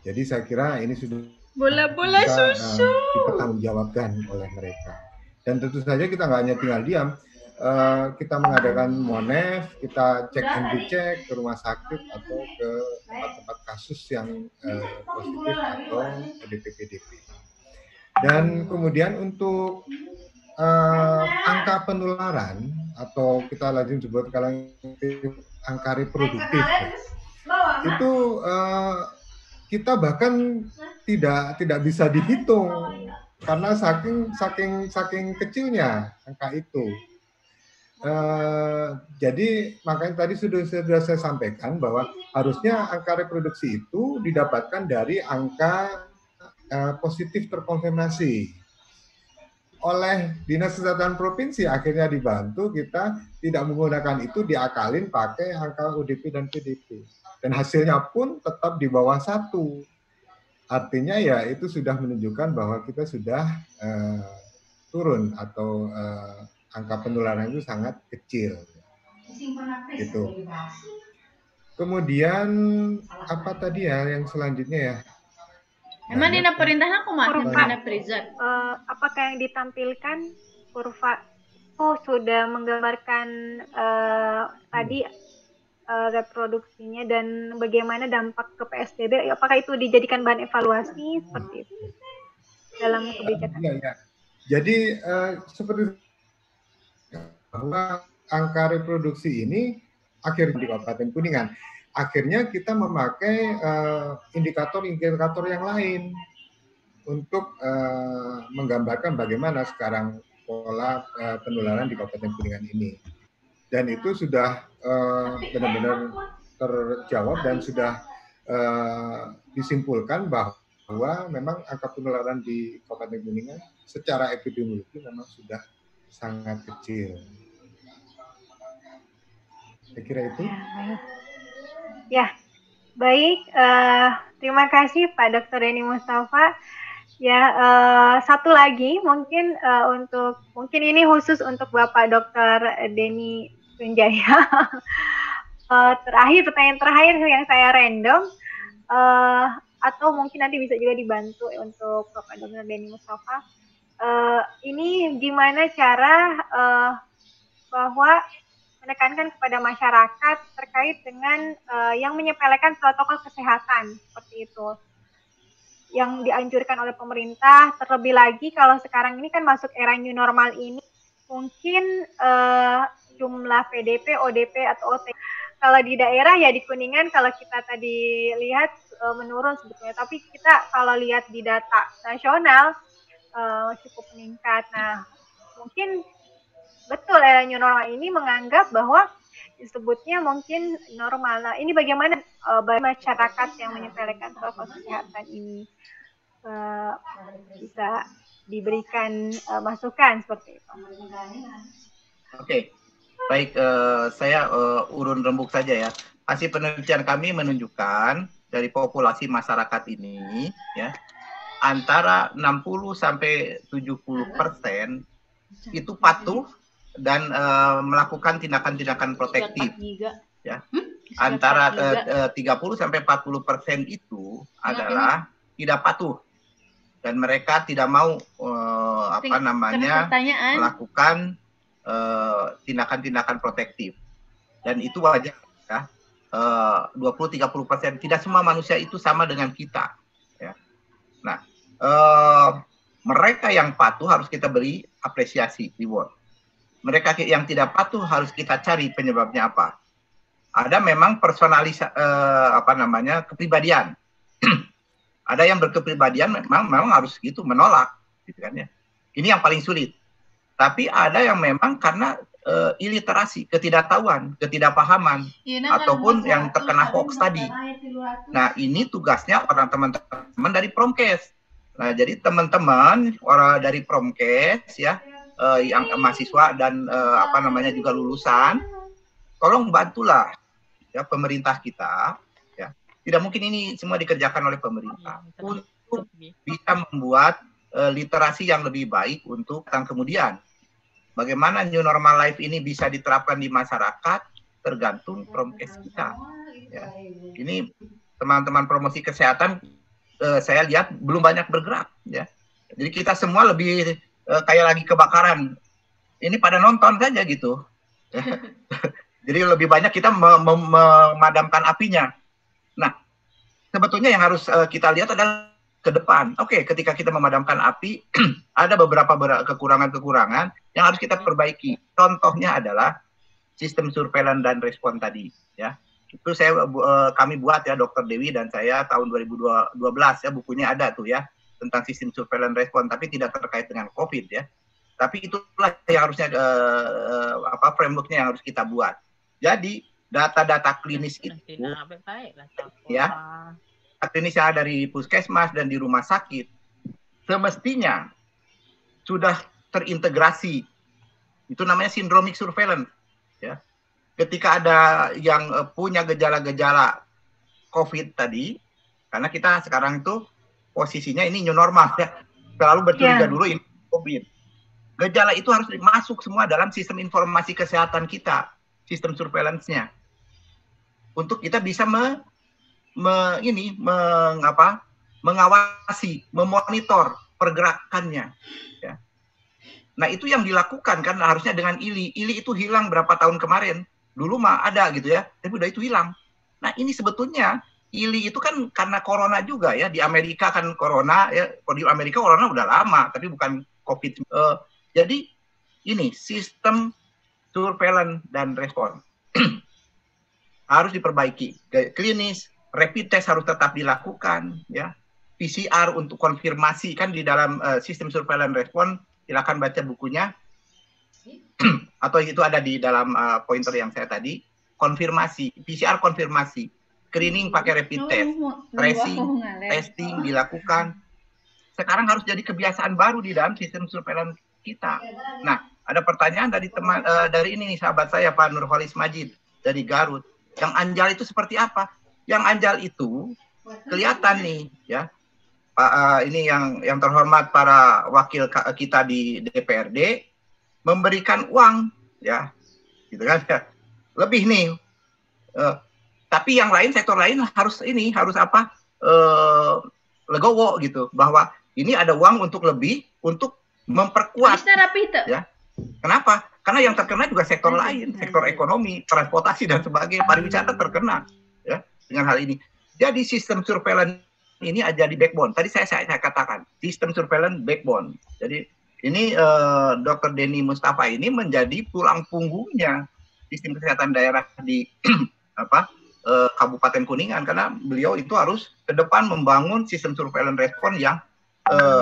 Jadi saya kira ini sudah bisa dipertanggungjawabkan oleh mereka. Dan tentu saja kita nggak hanya tinggal diam, kita mengadakan monef, kita cek and recheck ke rumah sakit atau ke tempat-tempat kasus yang positif atau PDP-PDP. Dan kemudian untuk angka penularan atau kita lazim sebut kalau angka reproduktif itu kita bahkan tidak bisa dihitung karena saking kecilnya angka itu. Jadi makanya tadi sudah saya sampaikan bahwa harusnya angka reproduksi itu didapatkan dari angka positif terkonfirmasi. Oleh Dinas Kesehatan Provinsi akhirnya dibantu kita tidak menggunakan itu, diakalin pakai angka ODP dan PDP. Dan hasilnya pun tetap di bawah 1. artinya ya itu sudah menunjukkan bahwa kita sudah turun atau angka penularan itu sangat kecil. Gitu. Kemudian apa tadi ya yang selanjutnya ya? Emang dina perintahnya aku mah dina perizat. Apakah yang ditampilkan kurva itu sudah menggambarkan tadi reproduksinya dan bagaimana dampak ke PSBB? Apakah itu dijadikan bahan evaluasi seperti itu dalam kebijakan? Ya. Jadi seperti bahwa angka reproduksi ini akhirnya di Kabupaten Kuningan, akhirnya kita memakai indikator-indikator yang lain untuk menggambarkan bagaimana sekarang pola penularan di Kabupaten Kuningan ini. Dan itu sudah benar-benar terjawab dan sudah disimpulkan bahwa memang angka penularan di Kabupaten Kuningan secara epidemiologi memang sudah sangat kecil. Saya kira itu. Ya, baik. Terima kasih Pak Dr. Denny Mustafa. Ya, satu lagi mungkin mungkin ini khusus untuk Bapak Dr. Denny Sunjaya. Pertanyaan terakhir yang saya random, atau mungkin nanti bisa juga dibantu untuk Bapak Dr. Denny Mustafa. Ini gimana cara bahwa menekankan kepada masyarakat terkait dengan yang menyepelekan protokol kesehatan seperti itu yang dianjurkan oleh pemerintah, terlebih lagi kalau sekarang ini kan masuk era new normal ini, mungkin jumlah PDP, ODP atau OT kalau di daerah ya di Kuningan kalau kita tadi lihat menurun sebetulnya, tapi kita kalau lihat di data nasional cukup meningkat. Nah, mungkin betul era new normal ini menganggap bahwa disebutnya mungkin normal. Nah, ini bagaimana masyarakat yang menyepelekan protokol kesehatan ini bisa diberikan masukan seperti itu. Oke, baik. Saya urun rembuk saja ya. Hasil penelitian kami menunjukkan dari populasi masyarakat ini, ya, antara 60 sampai 70% itu patuh dan melakukan tindakan-tindakan protektif, ya. Antara 30 sampai 40% itu adalah tidak patuh dan mereka tidak mau melakukan tindakan-tindakan protektif, dan itu wajar, ya. 20-30%, tidak semua manusia itu sama dengan kita, ya. Nah, mereka yang patuh harus kita beri apresiasi, reward. Mereka yang tidak patuh harus kita cari penyebabnya apa. Ada memang kepribadian. Ada yang berkepribadian memang harus gitu menolak, gitu kan ya. Ini yang paling sulit. Tapi ada yang memang karena iliterasi, ketidaktahuan, ketidakpahaman, ataupun yang terkena hoax tadi. Nah, ini tugasnya orang teman-teman dari Promkes. Nah, jadi teman-teman orang dari Promkes, ya, yang mahasiswa dan juga lulusan, tolong bantulah ya pemerintah kita, ya. Tidak mungkin ini semua dikerjakan oleh pemerintah untuk bisa membuat literasi yang lebih baik untuk yang kemudian. Bagaimana new normal life ini bisa diterapkan di masyarakat tergantung Promkes kita, ya. Ini teman-teman promosi kesehatan saya lihat belum banyak bergerak, ya. Jadi kita semua lebih kayak lagi kebakaran, ini pada nonton saja gitu. Jadi lebih banyak kita memadamkan apinya. Nah, sebetulnya yang harus kita lihat adalah ke depan. Oke, ketika kita memadamkan api, ada beberapa kekurangan-kekurangan yang harus kita perbaiki. Contohnya adalah sistem surveillance dan respon tadi, ya. Itu kami buat ya, Dr. Dewi dan saya tahun 2012 ya, bukunya ada tuh ya, tentang sistem surveillance respon, tapi tidak terkait dengan COVID ya. Tapi itulah yang harusnya frameworknya yang harus kita buat. Jadi data-data klinis itu, ya, klinis yang ada dari puskesmas dan di rumah sakit, semestinya sudah terintegrasi. Itu namanya syndromic surveillance, ya. Ketika ada yang punya gejala-gejala COVID tadi, karena kita sekarang itu posisinya ini new normal ya. Selalu bercuriga dulu ini COVID. Gejala itu harus masuk semua dalam sistem informasi kesehatan kita, sistem surveillance-nya. Untuk kita bisa mengawasi, memonitor pergerakannya. Ya. Nah itu yang dilakukan kan harusnya dengan ILI. ILI itu hilang berapa tahun kemarin. Dulu mah ada gitu ya, tapi udah itu hilang. Nah ini sebetulnya ILI itu kan karena corona juga ya. Di Amerika kan corona ya. Kalau di Amerika corona udah lama, tapi bukan COVID. Jadi ini sistem surveillance dan respon harus diperbaiki. Klinis, rapid test harus tetap dilakukan ya. PCR untuk konfirmasi kan di dalam sistem surveillance respon, silakan baca bukunya atau itu ada di dalam pointer yang saya tadi. Konfirmasi, PCR konfirmasi, screening pakai rapid test, tracing, testing dilakukan. Sekarang harus jadi kebiasaan baru di dalam sistem surveillance kita. Nah, ada pertanyaan dari teman dari ini nih sahabat saya Pak Nurholis Majid dari Garut. Yang anjal itu seperti apa? Yang anjal itu kelihatan nih ya. Pak ini yang terhormat para wakil kita di DPRD memberikan uang ya. Gitu kan ya. Lebih nih. Tapi yang lain sektor lain harus apa? Legowo gitu bahwa ini ada uang untuk lebih untuk memperkuat ya. Kenapa? Karena yang terkena juga sektor lain, sektor ekonomi, transportasi dan sebagainya, pariwisata terkena ya dengan hal ini. Jadi sistem surveillance ini ada di backbone. Tadi saya katakan sistem surveillance backbone. Jadi ini Dr. Denny Mustafa ini menjadi tulang punggungnya sistem kesehatan daerah di Kabupaten Kuningan karena beliau itu harus ke depan membangun sistem surveillance respon yang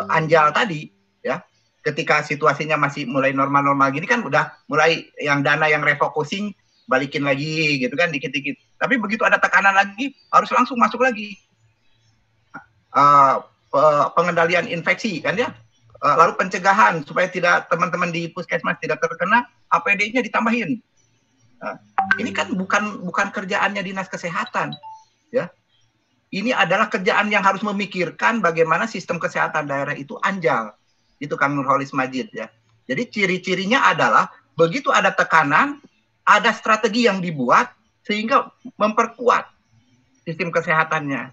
anjal tadi ya. Ketika situasinya masih mulai normal-normal gini kan udah mulai yang dana yang refocusing balikin lagi gitu kan dikit-dikit. Tapi begitu ada tekanan lagi harus langsung masuk lagi. Pengendalian infeksi kan ya. Lalu pencegahan supaya tidak teman-teman di puskesmas tidak terkena, APD-nya ditambahin. Ini kan bukan kerjaannya dinas kesehatan ya. Ini adalah kerjaan yang harus memikirkan bagaimana sistem kesehatan daerah itu anjal. Itu Kang Nurholis Majid ya. Jadi ciri-cirinya adalah begitu ada tekanan, ada strategi yang dibuat sehingga memperkuat sistem kesehatannya.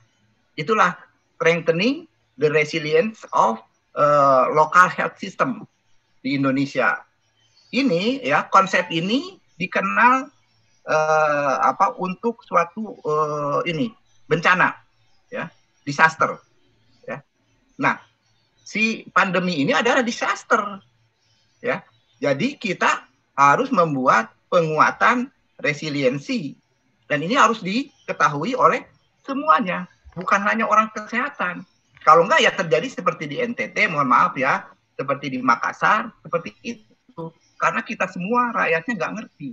Itulah strengthening the resilience of local health system di Indonesia. Ini ya konsep ini dikenal untuk suatu bencana ya, disaster ya. Nah, si pandemi ini adalah disaster ya. Jadi kita harus membuat penguatan resiliensi dan ini harus diketahui oleh semuanya, bukan hanya orang kesehatan. Kalau enggak ya terjadi seperti di NTT, mohon maaf ya, seperti di Makassar, seperti itu. Karena kita semua rakyatnya nggak ngerti.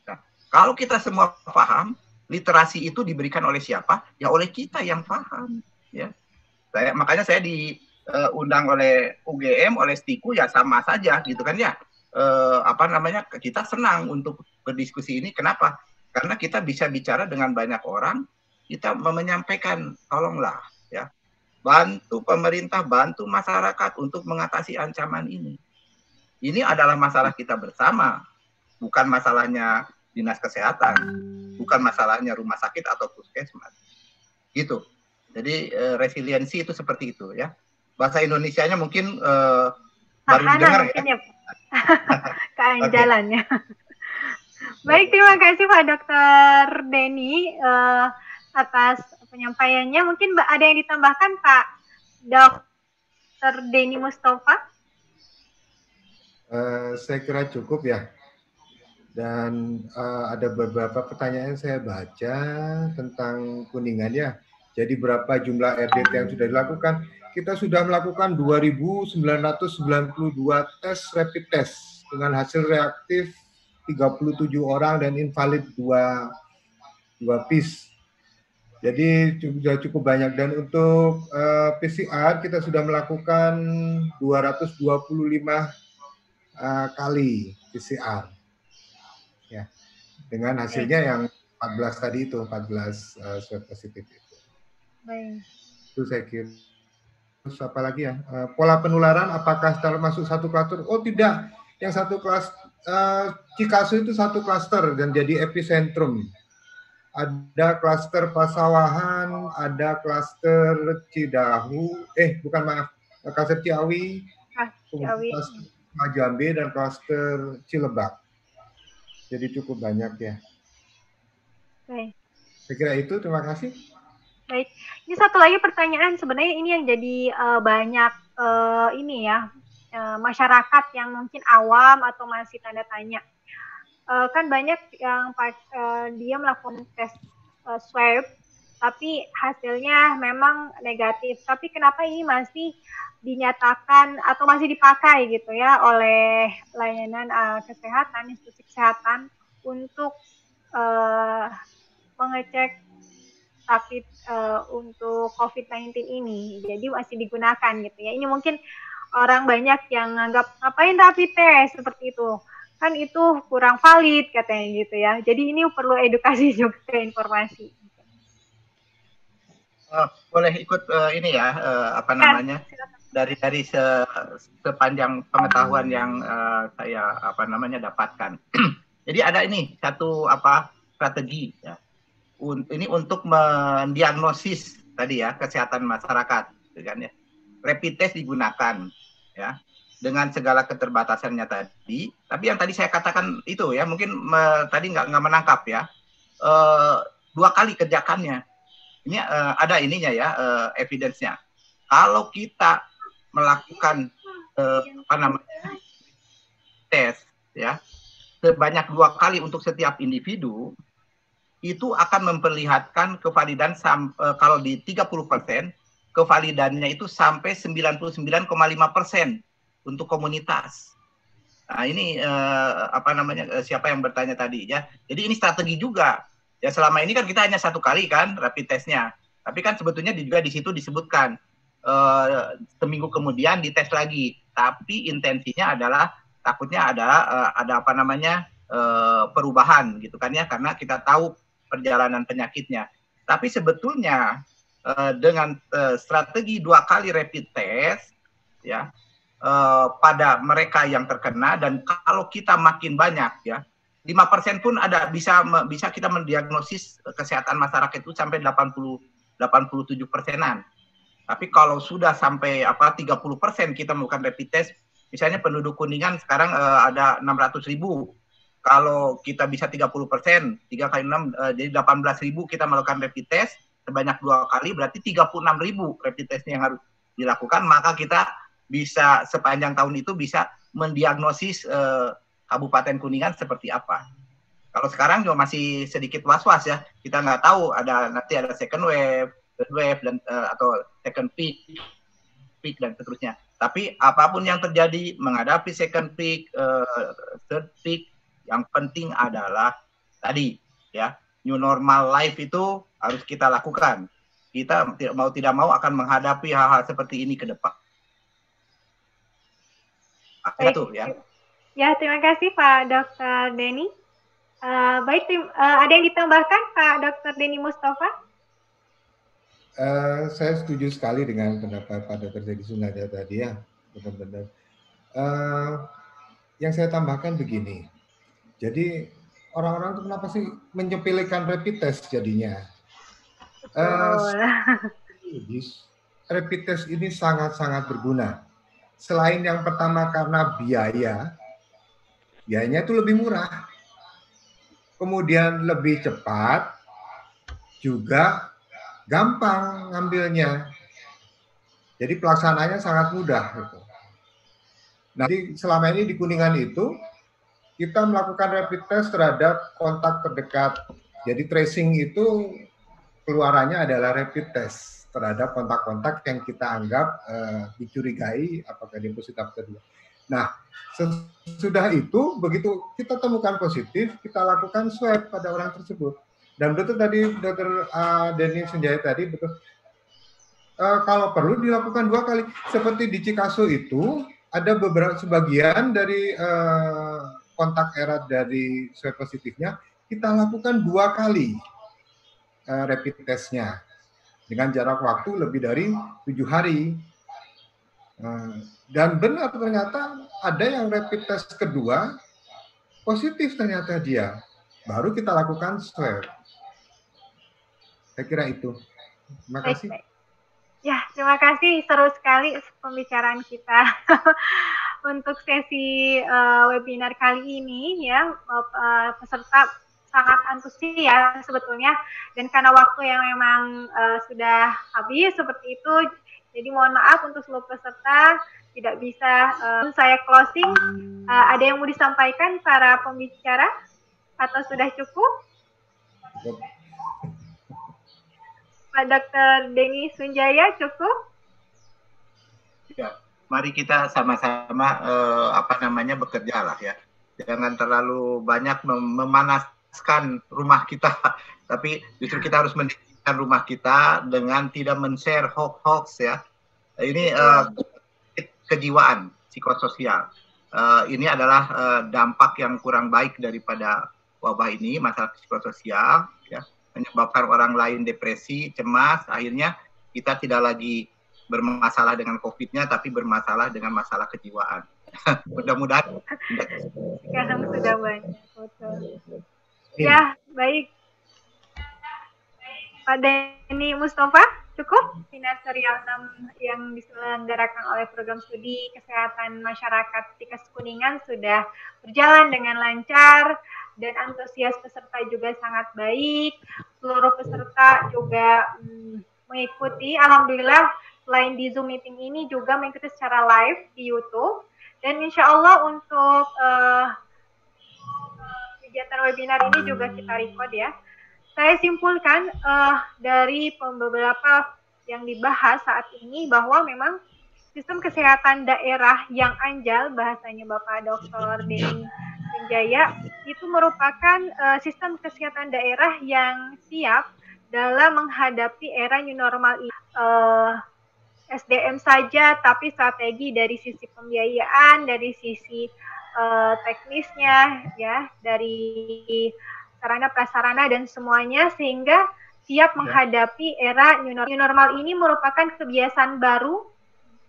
Nah, kalau kita semua paham, literasi itu diberikan oleh siapa? Ya oleh kita yang paham. Ya, makanya saya diundang oleh UGM, oleh STIKU ya sama saja gitu kan ya. Kita senang untuk berdiskusi ini. Kenapa? Karena kita bisa bicara dengan banyak orang, kita menyampaikan, tolonglah ya, bantu pemerintah, bantu masyarakat untuk mengatasi ancaman ini. Ini adalah masalah kita bersama, bukan masalahnya dinas kesehatan, bukan masalahnya rumah sakit atau puskesmas. Gitu. Jadi resiliensi itu seperti itu ya. Bahasa Indonesianya mungkin baru didengar ya. Keanjalannya. Baik, terima kasih Pak Dr. Denny atas penyampaiannya. Mungkin ada yang ditambahkan Pak Dr. Denny Mustafa? Saya kira cukup ya. Dan ada beberapa pertanyaan saya baca tentang Kuningan ya. Jadi berapa jumlah RDT yang sudah dilakukan? Kita sudah melakukan 2.992 tes rapid test dengan hasil reaktif 37 orang dan invalid 2 piece. Jadi sudah cukup banyak. Dan untuk PCR kita sudah melakukan 225 kali PCR. Ya, dengan hasilnya yang 14 tadi itu, 14 swab positif itu. Baik. Itu saya kira. apa lagi ya? Pola penularan apakah termasuk satu klaster? Oh tidak, yang satu kelas Cikaso itu satu klaster dan jadi epicentrum. Ada klaster Pasawahan, ada klaster Cidahu, bukan maaf, klaster Ciawi, klaster Majambe dan klaster Cilebak. Jadi cukup banyak ya. Baik. Saya kira itu, terima kasih. Baik, ini satu lagi pertanyaan, sebenarnya ini yang jadi banyak ini ya, masyarakat yang mungkin awam atau masih tanda tanya. Kan banyak yang dia melakukan tes swab, tapi hasilnya memang negatif. Tapi kenapa ini masih dinyatakan atau masih dipakai gitu ya oleh layanan kesehatan, institusi kesehatan untuk mengecek rapid untuk COVID-19 ini. Jadi masih digunakan gitu ya. Ini mungkin orang banyak yang anggap ngapain rapid test seperti itu. Kan itu kurang valid katanya gitu ya. Jadi ini perlu edukasi juga informasi. Boleh ikut ini ya, apa namanya? Dari sepanjang pengetahuan yang saya dapatkan. Jadi ada ini satu strategi ya. Ini untuk mendiagnosis tadi ya kesehatan masyarakat, kan ya. Rapid test digunakan ya dengan segala keterbatasannya tadi. Tapi yang tadi saya katakan itu ya mungkin tadi nggak menangkap ya. 2 kali kerjakannya. Ini ada ininya ya evidence-nya. Kalau kita melakukan tes ya sebanyak 2 kali untuk setiap individu, itu akan memperlihatkan kevalidan kalau di 30%, kevalidannya itu sampai 99,5% untuk komunitas. Nah, ini siapa yang bertanya tadi ya. Jadi ini strategi juga. Ya selama ini kan kita hanya 1 kali kan rapid testnya. Tapi kan sebetulnya juga di situ disebutkan seminggu kemudian dites lagi. Tapi intensinya adalah takutnya ada perubahan gitu kan ya, karena kita tahu perjalanan penyakitnya. Tapi sebetulnya dengan strategi 2 kali rapid test ya pada mereka yang terkena, dan kalau kita makin banyak ya 5% pun ada bisa kita mendiagnosis kesehatan masyarakat itu sampai 87%-an. Tapi kalau sudah sampai 30% kita melakukan rapid test, misalnya penduduk Kuningan sekarang ada 600.000. Kalau kita bisa 30%, 3 kali 6, jadi 18.000 kita melakukan rapid test, sebanyak 2 kali, berarti 36.000 rapid testnya yang harus dilakukan, maka kita bisa sepanjang tahun itu bisa mendiagnosis Kabupaten Kuningan seperti apa. Kalau sekarang juga masih sedikit was-was ya, kita nggak tahu nanti ada second wave, third wave, dan atau second peak dan seterusnya. Tapi apapun yang terjadi, menghadapi second peak, third peak, yang penting adalah tadi ya, new normal life itu harus kita lakukan. Kita tidak mau akan menghadapi hal-hal seperti ini ke depan. Itu ya. Ya, terima kasih Pak Dr. Denny. Baik, ada yang ditambahkan Pak Dr. Denny Mustafa? Saya setuju sekali dengan pendapat Pak Dr. Denny Sunada tadi ya, benar-benar. Yang saya tambahkan begini. Jadi orang-orang itu kenapa sih menyepelekan rapid test jadinya? Rapid test ini sangat-sangat berguna. Selain yang pertama karena biayanya itu lebih murah. Kemudian lebih cepat, juga gampang ngambilnya. Jadi pelaksanaannya sangat mudah. Gitu. Nah, selama ini di Kuningan itu, kita melakukan rapid test terhadap kontak terdekat. Jadi tracing itu keluarannya adalah rapid test terhadap kontak-kontak yang kita anggap dicurigai apakah dia positif atau tidak. Nah, sesudah itu begitu kita temukan positif, kita lakukan swab pada orang tersebut. Dan betul tadi Dr. Denny Sunjaya tadi betul. Kalau perlu dilakukan 2 kali. Seperti di Cikaso itu ada beberapa sebagian dari kontak erat dari swab positifnya kita lakukan 2 kali rapid testnya dengan jarak waktu lebih dari 7 hari. Dan benar ternyata ada yang rapid test kedua positif ternyata dia. Baru kita lakukan swab. Saya kira itu. Terima kasih. Baik. Ya, terima kasih. Seru sekali pembicaraan kita untuk sesi webinar kali ini ya. Peserta sangat antusias sebetulnya, dan karena waktu yang memang sudah habis seperti itu, jadi mohon maaf untuk seluruh peserta tidak bisa saya closing. Ada yang mau disampaikan para pembicara atau sudah cukup? Pak Dr. Denny Sunjaya cukup? Ya, mari kita sama-sama bekerja lah ya. Jangan terlalu banyak memanaskan rumah kita, tapi justru kita harus mendidikkan rumah kita dengan tidak men-share hoax ya. Ini kejiwaan psikososial. Ini adalah dampak yang kurang baik daripada wabah ini, masalah psikososial ya. Menyebabkan orang lain depresi, cemas, akhirnya kita tidak lagi bermasalah dengan COVID-nya, tapi bermasalah dengan masalah kejiwaan. Mudah-mudahan. Sekarang sudah banyak. Betul. Ya, baik. Pak Denny Mustafa, cukup? Seminar serial 6 yang diselenggarakan oleh Program Studi Kesehatan Masyarakat Tikas Kuningan sudah berjalan dengan lancar, dan antusias peserta juga sangat baik. Seluruh peserta juga mengikuti. Alhamdulillah, selain di Zoom meeting ini juga mengikuti secara live di YouTube. Dan insya Allah untuk kegiatan webinar ini juga kita record ya. Saya simpulkan dari beberapa yang dibahas saat ini bahwa memang sistem kesehatan daerah yang anjal, bahasanya Bapak Dr. Denny Sunjaya, itu merupakan sistem kesehatan daerah yang siap dalam menghadapi era new normal ini. SDM saja, tapi strategi dari sisi pembiayaan, dari sisi teknisnya, ya, dari sarana prasarana dan semuanya, sehingga siap menghadapi era new normal ini merupakan kebiasaan baru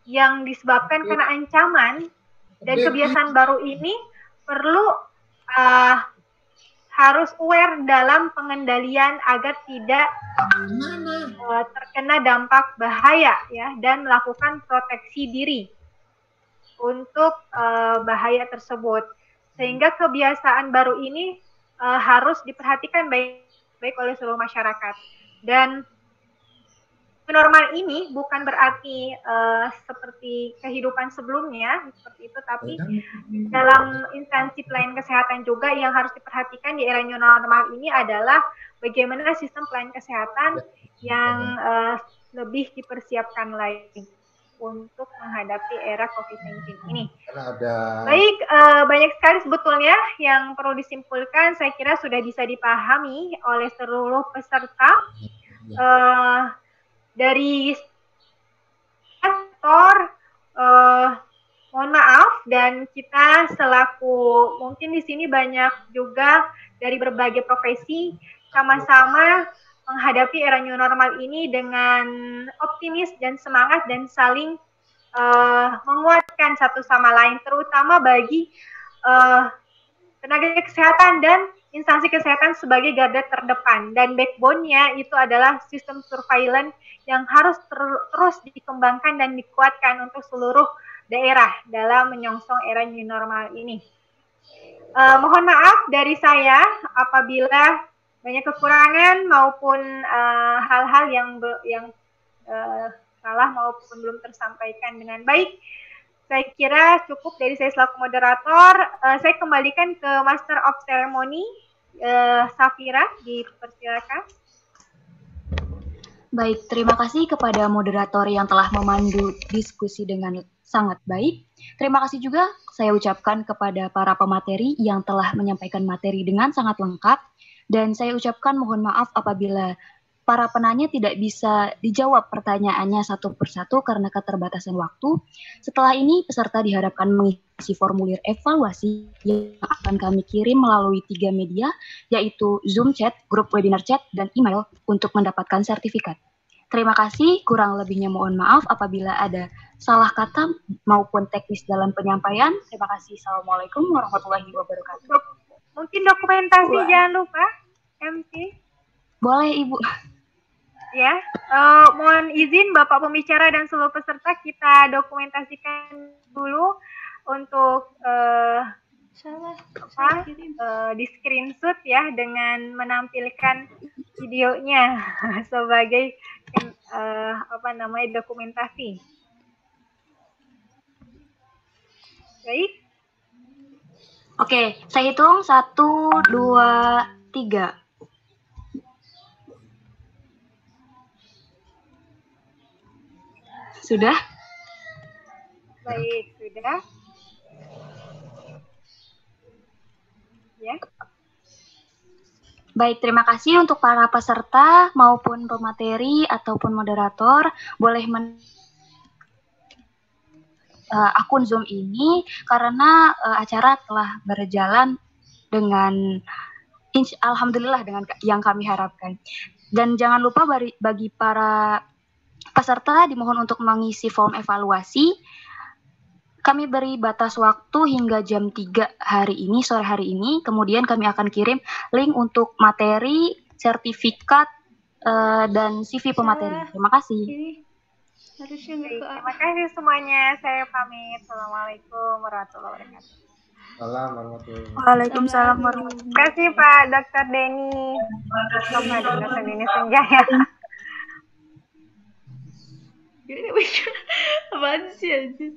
yang disebabkan karena ancaman, dan kebiasaan baru ini perlu harus aware dalam pengendalian agar tidak terkena dampak bahaya ya, dan melakukan proteksi diri untuk bahaya tersebut. Sehingga kebiasaan baru ini harus diperhatikan baik oleh seluruh masyarakat. Dan normal ini bukan berarti seperti kehidupan sebelumnya seperti itu, tapi dalam instansi pelayanan kesehatan juga yang harus diperhatikan di era new normal ini adalah bagaimana sistem pelayanan kesehatan yang lebih dipersiapkan lagi untuk menghadapi era COVID-19 ini. Baik, banyak sekali sebetulnya yang perlu disimpulkan. Saya kira sudah bisa dipahami oleh seluruh peserta. Dari sektor, mohon maaf, dan kita selaku mungkin di sini banyak juga dari berbagai profesi sama-sama menghadapi era new normal ini dengan optimis dan semangat dan saling menguatkan satu sama lain, terutama bagi tenaga kesehatan dan instansi kesehatan sebagai garda terdepan, dan backbone-nya itu adalah sistem surveillance yang harus terus dikembangkan dan dikuatkan untuk seluruh daerah dalam menyongsong era new normal ini. Mohon maaf dari saya apabila banyak kekurangan maupun hal-hal yang salah maupun belum tersampaikan dengan baik. Saya kira cukup dari saya selaku moderator. Saya kembalikan ke Master of Ceremony, Safira, dipersilakan. Baik, terima kasih kepada moderator yang telah memandu diskusi dengan sangat baik. Terima kasih juga saya ucapkan kepada para pemateri yang telah menyampaikan materi dengan sangat lengkap. Dan saya ucapkan mohon maaf apabila para penanya tidak bisa dijawab pertanyaannya satu persatu karena keterbatasan waktu. Setelah ini, peserta diharapkan mengisi formulir evaluasi yang akan kami kirim melalui 3 media, yaitu Zoom chat, grup webinar chat, dan email untuk mendapatkan sertifikat. Terima kasih, kurang lebihnya mohon maaf apabila ada salah kata maupun teknis dalam penyampaian. Terima kasih. Assalamualaikum warahmatullahi wabarakatuh. Mungkin dokumentasi jangan lupa, MC. Boleh, Ibu. Ya, mohon izin Bapak pembicara dan seluruh peserta kita dokumentasikan dulu untuk di screenshot ya dengan menampilkan videonya sebagai dokumentasi. Baik. Oke, saya hitung 1, 2, 3. Sudah? Baik, sudah. Ya. Baik, terima kasih untuk para peserta maupun pemateri ataupun moderator. Boleh akun Zoom ini karena acara telah berjalan dengan alhamdulillah dengan yang kami harapkan. Dan jangan lupa bagi para peserta dimohon untuk mengisi form evaluasi. Kami beri batas waktu hingga jam 3 sore hari ini. Kemudian kami akan kirim link untuk materi, sertifikat, dan CV pemateri. Terima kasih. Terima kasih semuanya. Saya pamit. Assalamualaikum warahmatullahi wabarakatuh. Waalaikumsalam warahmatullahi wabarakatuh. Terima kasih Pak Dr. Denny. Dr. Denny Senjaya. Apaan sih anjir?